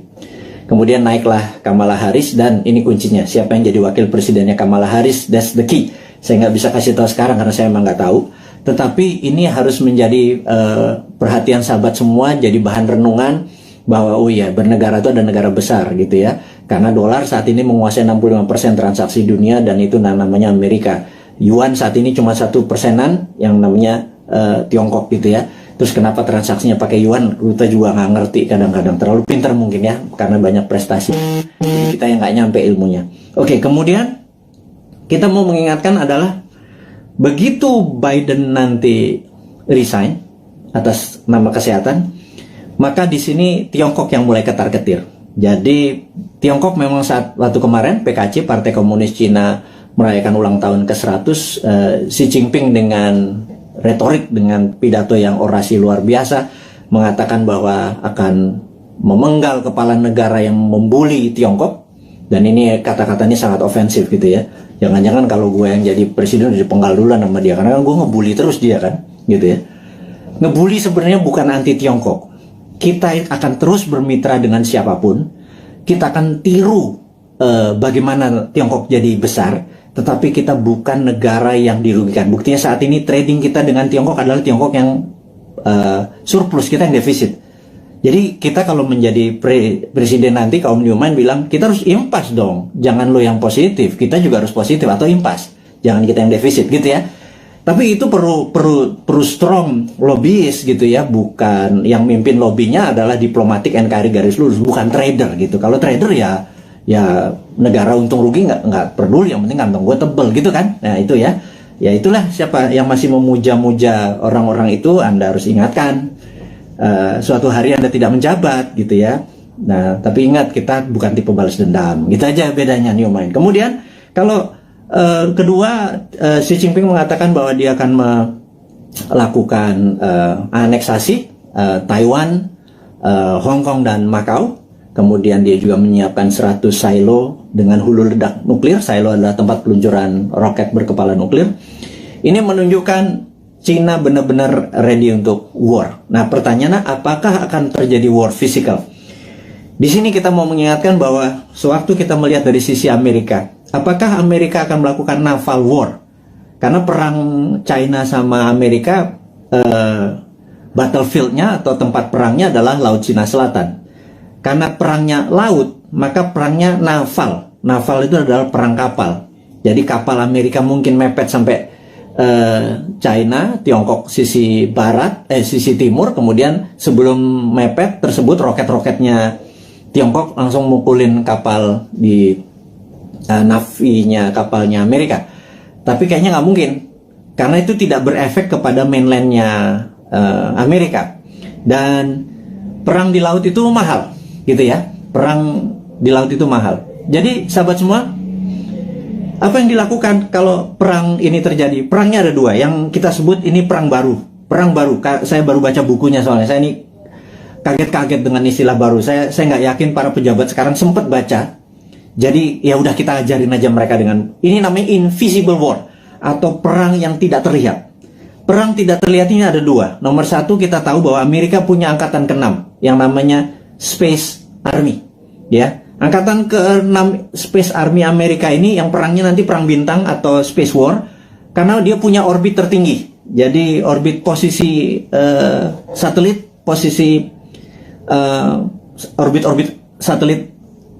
Kemudian naiklah Kamala Harris, dan ini kuncinya. Siapa yang jadi wakil presidennya Kamala Harris? That's the key. Saya nggak bisa kasih tahu sekarang karena saya emang nggak tahu. Tetapi ini harus menjadi perhatian sahabat semua, jadi bahan renungan bahwa oh iya, bernegara itu ada negara besar gitu ya. Karena dolar saat ini menguasai 65% transaksi dunia, dan itu namanya Amerika. Yuan saat ini cuma 1%-an yang namanya Tiongkok gitu ya. Terus kenapa transaksinya pakai yuan? Kita juga nggak ngerti kadang-kadang. Terlalu pintar mungkin ya, karena banyak prestasi. Jadi kita yang nggak nyampe ilmunya. Oke, kemudian kita mau mengingatkan adalah begitu Biden nanti resign atas nama kesehatan, maka di sini Tiongkok yang mulai ketar-ketir. Jadi Tiongkok memang waktu kemarin PKC, Partai Komunis Cina, merayakan ulang tahun ke-100, Xi Jinping dengan retorik, dengan pidato yang orasi luar biasa, mengatakan bahwa akan memenggal kepala negara yang membuli Tiongkok. Dan ini kata-katanya sangat ofensif gitu ya. Jangan-jangan kalau gue yang jadi presiden dipenggal duluan sama dia, karena kan gue ngebully terus dia kan, gitu ya. Ngebully sebenarnya bukan anti Tiongkok. Kita akan terus bermitra dengan siapapun. Kita akan tiru bagaimana Tiongkok jadi besar, tetapi kita bukan negara yang dirugikan. Buktinya saat ini trading kita dengan Tiongkok adalah Tiongkok yang surplus, kita yang defisit. Jadi kita kalau menjadi presiden nanti, kaum Newman bilang kita harus impas dong. Jangan lo yang positif, kita juga harus positif atau impas. Jangan kita yang defisit gitu ya. Tapi itu perlu strong lobbyist gitu ya, bukan yang mimpin lobbynya adalah diplomatik NKRI garis lurus, bukan trader gitu. Kalau trader ya negara untung rugi nggak peduli, yang penting kantong gue tebel gitu kan. Nah itu ya itulah siapa yang masih memuja-muja orang-orang itu, Anda harus ingatkan suatu hari Anda tidak menjabat gitu ya. Nah tapi ingat, kita bukan tipe balas dendam, gitu aja bedanya New Mind. Kemudian kalau kedua, Xi Jinping mengatakan bahwa dia akan melakukan aneksasi Taiwan, Hong Kong, dan Macau. Kemudian dia juga menyiapkan 100 silo dengan hulu ledak nuklir. Silo adalah tempat peluncuran roket berkepala nuklir. Ini menunjukkan Cina benar-benar ready untuk war. Nah pertanyaannya, apakah akan terjadi war physical? Di sini kita mau mengingatkan bahwa sewaktu kita melihat dari sisi Amerika, apakah Amerika akan melakukan naval war? Karena perang China sama Amerika battlefieldnya atau tempat perangnya adalah Laut Cina Selatan. Karena perangnya laut, maka perangnya naval. Naval itu adalah perang kapal. Jadi kapal Amerika mungkin mepet sampai China, Tiongkok sisi barat, sisi timur. Kemudian sebelum mepet tersebut, roket-roketnya Tiongkok langsung mukulin kapal di navinya kapalnya Amerika. Tapi kayaknya nggak mungkin, karena itu tidak berefek kepada mainlandnya Amerika. Dan perang di laut itu mahal, gitu ya. Perang di laut itu mahal. Jadi sahabat semua, apa yang dilakukan kalau perang ini terjadi? Perangnya ada dua, yang kita sebut ini perang baru. Perang baru, saya baru baca bukunya soalnya. Saya ini kaget-kaget dengan istilah baru. Saya nggak yakin para pejabat sekarang sempat baca. Jadi ya udah kita ajarin aja mereka dengan ini, namanya invisible war atau perang yang tidak terlihat. Perang tidak terlihat ini ada dua. Nomor satu, kita tahu bahwa Amerika punya angkatan ke-6 yang namanya Space Army, ya. Angkatan ke-6 Space Army Amerika ini yang perangnya nanti perang bintang atau Space War, karena dia punya orbit tertinggi. Jadi orbit posisi satelit, posisi orbit satelit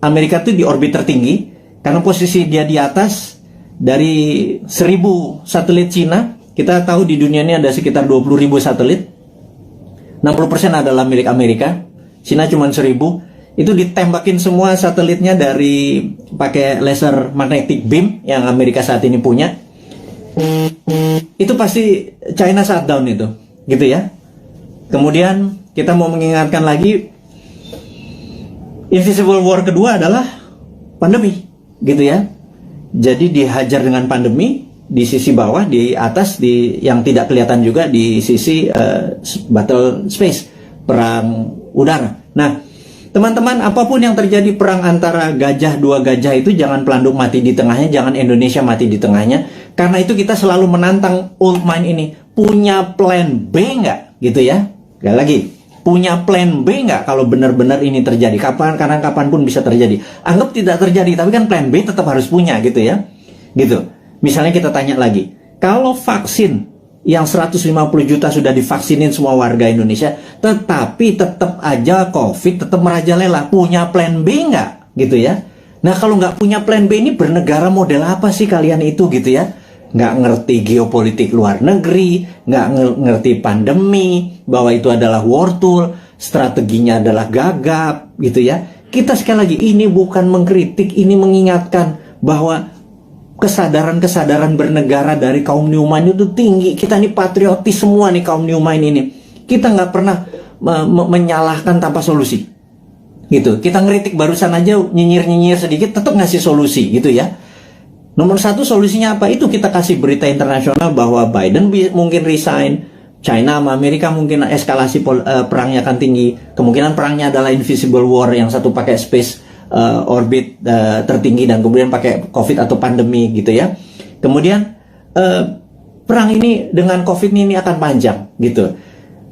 Amerika itu di orbit tertinggi, karena posisi dia di atas dari 1000 satelit Cina. Kita tahu di dunia ini ada sekitar 20.000 satelit. 60% adalah milik Amerika, Cina cuma 1000. Itu ditembakin semua satelitnya dari pakai laser magnetic beam yang Amerika saat ini punya. Itu pasti China shutdown itu, gitu ya. Kemudian kita mau mengingatkan lagi, invisible war kedua adalah pandemi, gitu ya. Jadi dihajar dengan pandemi di sisi bawah, di atas, di yang tidak kelihatan juga di sisi battle space, perang udara. Nah, teman-teman, apapun yang terjadi perang antara gajah, dua gajah itu jangan pelanduk mati di tengahnya, jangan Indonesia mati di tengahnya. Karena itu kita selalu menantang old mind ini. Punya plan B nggak? Gitu ya. Sekali lagi, punya plan B nggak kalau benar-benar ini terjadi? Karena kapanpun bisa terjadi. Anggap tidak terjadi, tapi kan plan B tetap harus punya, gitu ya. Gitu. Misalnya kita tanya lagi, kalau vaksin yang 150 juta sudah divaksinin semua warga Indonesia, tetapi tetap aja COVID tetap merajalela, punya plan B nggak? Gitu ya. Nah, kalau nggak punya plan B, ini bernegara model apa sih kalian itu, gitu ya? Nggak ngerti geopolitik luar negeri, nggak ngerti pandemi, bahwa itu adalah war tool, strateginya adalah gagap, gitu ya. Kita sekali lagi, ini bukan mengkritik, ini mengingatkan bahwa kesadaran bernegara dari kaum New Mind itu tinggi. Kita ini patriotis semua nih, kaum New Mind ini. Kita nggak pernah menyalahkan tanpa solusi, gitu. Kita ngeritik barusan aja, nyinyir sedikit, tetap ngasih solusi, gitu ya. Nomor satu solusinya apa? Itu kita kasih berita internasional bahwa Biden mungkin resign, China sama Amerika mungkin eskalasi perangnya akan tinggi. Kemungkinan perangnya adalah invisible war, yang satu pakai space orbit tertinggi, dan kemudian pakai COVID atau pandemi, gitu ya. Kemudian perang ini dengan COVID ini akan panjang, gitu.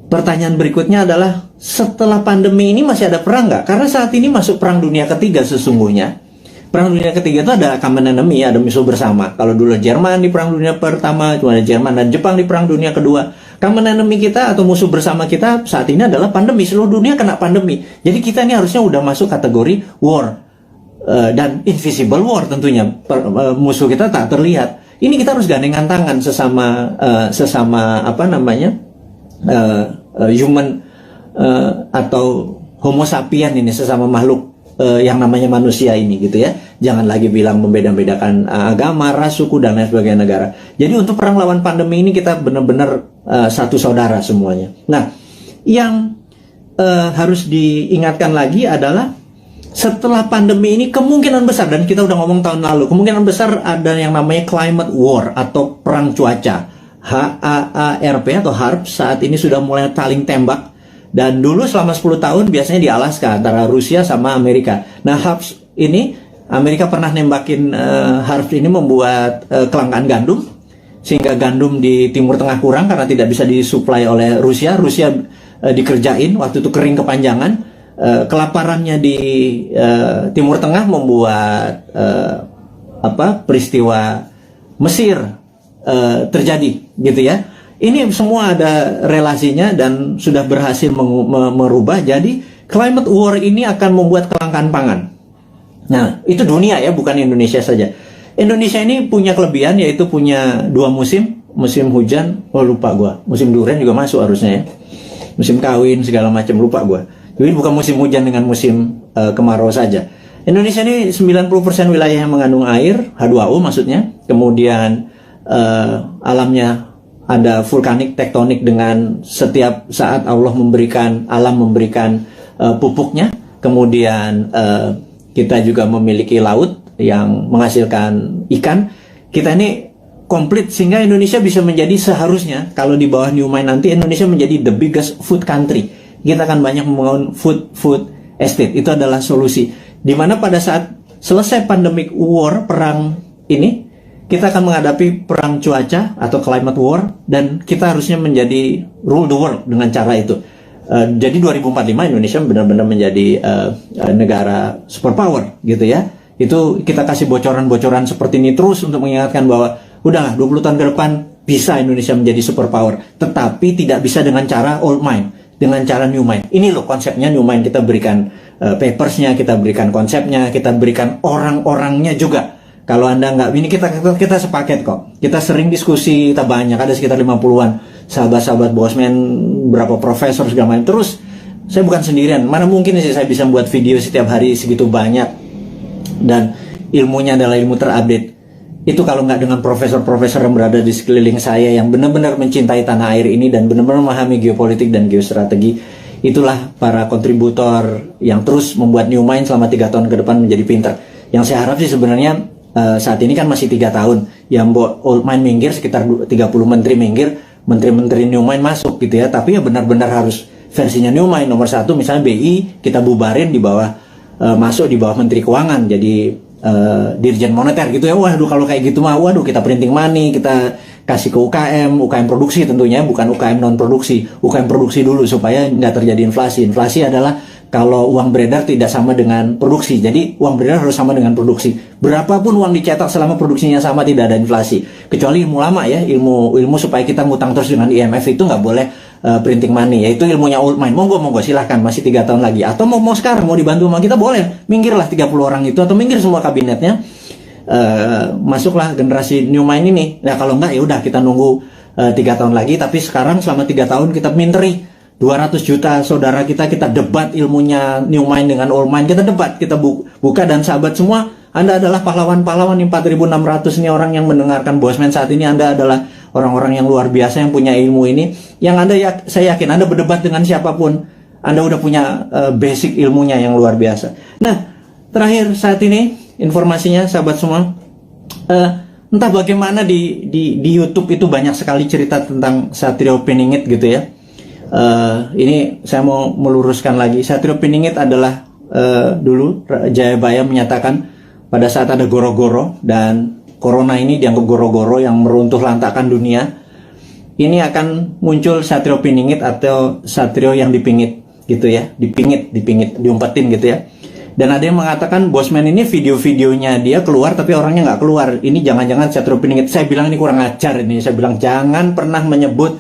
Pertanyaan berikutnya adalah, setelah pandemi ini masih ada perang nggak? Karena saat ini masuk perang dunia ketiga sesungguhnya. Perang dunia ketiga itu ada common enemy, ada musuh bersama. Kalau dulu Jerman di perang dunia pertama, cuma ada Jerman dan Jepang di perang dunia kedua. Common enemy kita atau musuh bersama kita saat ini adalah pandemi. Seluruh dunia kena pandemi. Jadi kita ini harusnya udah masuk kategori war, dan invisible war tentunya. Musuh kita tak terlihat. Ini kita harus gandengan tangan sesama apa namanya, human atau homo sapien ini, sesama makhluk yang namanya manusia ini, gitu ya. Jangan lagi bilang membeda-bedakan agama, ras, suku, dan lain sebagainya negara. Jadi untuk perang lawan pandemi ini kita benar-benar satu saudara semuanya. Nah, yang harus diingatkan lagi adalah setelah pandemi ini kemungkinan besar, dan kita udah ngomong tahun lalu, kemungkinan besar ada yang namanya climate war atau perang cuaca. HAARP atau HARP saat ini sudah mulai saling tembak. Dan dulu selama 10 tahun biasanya di Alaska antara Rusia sama Amerika. Nah, HARP ini, Amerika pernah nembakin HARP ini membuat kelangkaan gandum, sehingga gandum di Timur Tengah kurang karena tidak bisa disuplai oleh Rusia. Rusia dikerjain, waktu itu kering kepanjangan. Kelaparannya di Timur Tengah membuat peristiwa Mesir terjadi, gitu ya. Ini semua ada relasinya dan sudah berhasil merubah. Jadi climate war ini akan membuat kelangkaan pangan. Nah, itu dunia ya, bukan Indonesia saja. Indonesia ini punya kelebihan, yaitu punya 2 musim. Musim hujan, lupa gua. Musim durian juga masuk harusnya ya. Musim kawin segala macam, lupa gua. Jadi bukan musim hujan dengan musim kemarau saja. Indonesia ini 90% wilayah yang mengandung air, H2O maksudnya. Kemudian alamnya ada vulkanik, tektonik, dengan setiap saat Allah memberikan, alam memberikan pupuknya. Kemudian kita juga memiliki laut yang menghasilkan ikan. Kita ini komplit sehingga Indonesia bisa menjadi, seharusnya kalau di bawah New Mind nanti, Indonesia menjadi the biggest food country. Kita akan banyak membangun food estate. Itu adalah solusi. Dimana pada saat selesai pandemic war, perang ini, kita akan menghadapi perang cuaca atau climate war, dan kita harusnya menjadi rule the world dengan cara itu. Jadi 2045 Indonesia benar-benar menjadi negara superpower gitu ya. Itu kita kasih bocoran-bocoran seperti ini terus untuk mengingatkan bahwa udahlah 20 tahun ke depan bisa Indonesia menjadi superpower, tetapi tidak bisa dengan cara old mind, dengan cara new mind. Ini loh konsepnya new mind. Kita berikan papersnya, kita berikan konsepnya, kita berikan orang-orangnya juga. Kalau Anda nggak, ini kita sepaket kok. Kita sering diskusi, kita banyak, ada sekitar 50-an sahabat-sahabat Bosman, berapa profesor segala macam. Terus saya bukan sendirian. Mana mungkin sih saya bisa buat video setiap hari segitu banyak, dan ilmunya adalah ilmu terupdate. Itu kalau nggak dengan profesor-profesor yang berada di sekeliling saya yang benar-benar mencintai tanah air ini dan benar-benar memahami geopolitik dan geostrategi. Itulah para kontributor yang terus membuat New Mind selama 3 tahun ke depan menjadi pintar. Yang saya harap sih sebenarnya saat ini kan masih 3 tahun. Yang old mind minggir, sekitar 30 menteri minggir, menteri-menteri New Mind masuk gitu ya. Tapi ya benar-benar harus versinya New Mind. Nomor 1 misalnya BI kita bubarin di bawah, masuk di bawah Menteri Keuangan, jadi Dirjen Moneter gitu ya. Waduh, kalau kayak gitu mah, waduh, kita printing money, kita kasih ke UKM produksi tentunya, bukan UKM non produksi, UKM produksi dulu supaya nggak terjadi inflasi. Inflasi adalah kalau uang beredar tidak sama dengan produksi, jadi uang beredar harus sama dengan produksi. Berapapun uang dicetak selama produksinya sama, tidak ada inflasi. Kecuali ilmu lama ya, ilmu supaya kita ngutang terus dengan IMF, itu nggak boleh printing money, yaitu ilmunya old mind. Monggo silahkan, masih 3 tahun lagi. Atau mau sekarang mau dibantu sama kita, boleh. Minggirlah 30 orang itu, atau minggir semua kabinetnya. Masuklah generasi New Mind ini. Nah kalau enggak ya udah kita nunggu 3 tahun lagi. Tapi sekarang selama 3 tahun kita minteri 200 juta saudara kita debat ilmunya New Mind dengan Old Mind. Kita debat, kita buka, dan sahabat semua, Anda adalah pahlawan-pahlawan. 4.600 ini orang yang mendengarkan Bosman saat ini. Anda adalah orang-orang yang luar biasa yang punya ilmu ini. Yang Anda saya yakin Anda berdebat dengan siapapun, Anda udah punya basic ilmunya yang luar biasa. Nah, terakhir saat ini informasinya sahabat semua, entah bagaimana di YouTube itu banyak sekali cerita tentang Satrio Piningit gitu ya. Ini saya mau meluruskan lagi. Satrio Piningit adalah dulu Jayabaya menyatakan pada saat ada goro-goro, dan corona ini dianggap goro-goro yang meruntuh lantakan dunia, ini akan muncul Satrio Piningit atau Satrio yang dipingit gitu ya, dipingit, diumpetin gitu ya. Dan ada yang mengatakan Bosman ini video-videonya dia keluar tapi orangnya nggak keluar. Ini jangan-jangan Satrio Piningit. Saya bilang ini kurang ajar ini. Saya bilang jangan pernah menyebut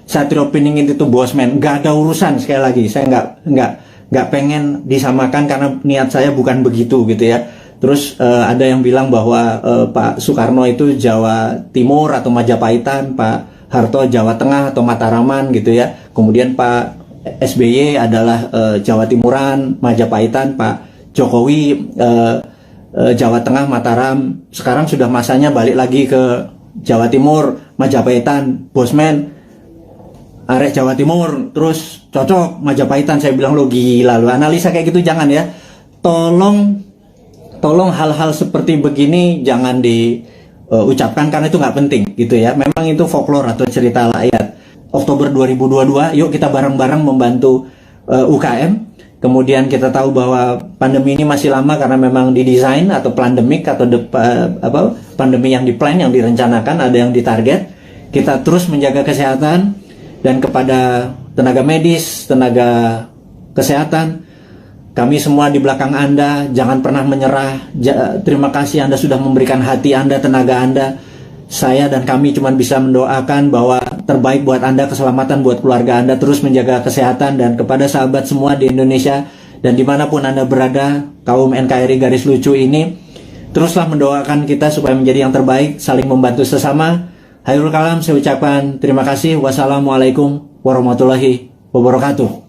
Satrio Piningit itu Bosman. Nggak ada urusan, sekali lagi. Saya nggak pengen disamakan karena niat saya bukan begitu gitu ya. Terus ada yang bilang bahwa Pak Soekarno itu Jawa Timur atau Majapahitan, Pak Harto Jawa Tengah atau Mataraman gitu ya. Kemudian Pak SBY adalah Jawa Timuran, Majapahitan, Pak Jokowi Jawa Tengah, Mataram. Sekarang sudah masanya balik lagi ke Jawa Timur, Majapahitan, Bosman, arek Jawa Timur, terus cocok Majapahitan. Saya bilang lo gila lo, analisa kayak gitu jangan ya. Tolong hal-hal seperti begini jangan diucapkan karena itu nggak penting gitu ya. Memang itu folklore atau cerita rakyat. Oktober 2022, yuk kita bareng-bareng membantu UKM. Kemudian kita tahu bahwa pandemi ini masih lama karena memang didesain atau pandemik atau pandemi yang diplan, yang direncanakan, ada yang ditarget. Kita terus menjaga kesehatan, dan kepada tenaga medis, tenaga kesehatan, kami semua di belakang Anda, jangan pernah menyerah. Terima kasih Anda sudah memberikan hati Anda, tenaga Anda. Saya dan kami cuma bisa mendoakan bahwa terbaik buat Anda, keselamatan buat keluarga Anda, terus menjaga kesehatan. Dan kepada sahabat semua di Indonesia dan dimanapun Anda berada, kaum NKRI garis lucu ini, teruslah mendoakan kita supaya menjadi yang terbaik, saling membantu sesama. Hairul kalam, saya ucapkan terima kasih. Wassalamualaikum warahmatullahi wabarakatuh.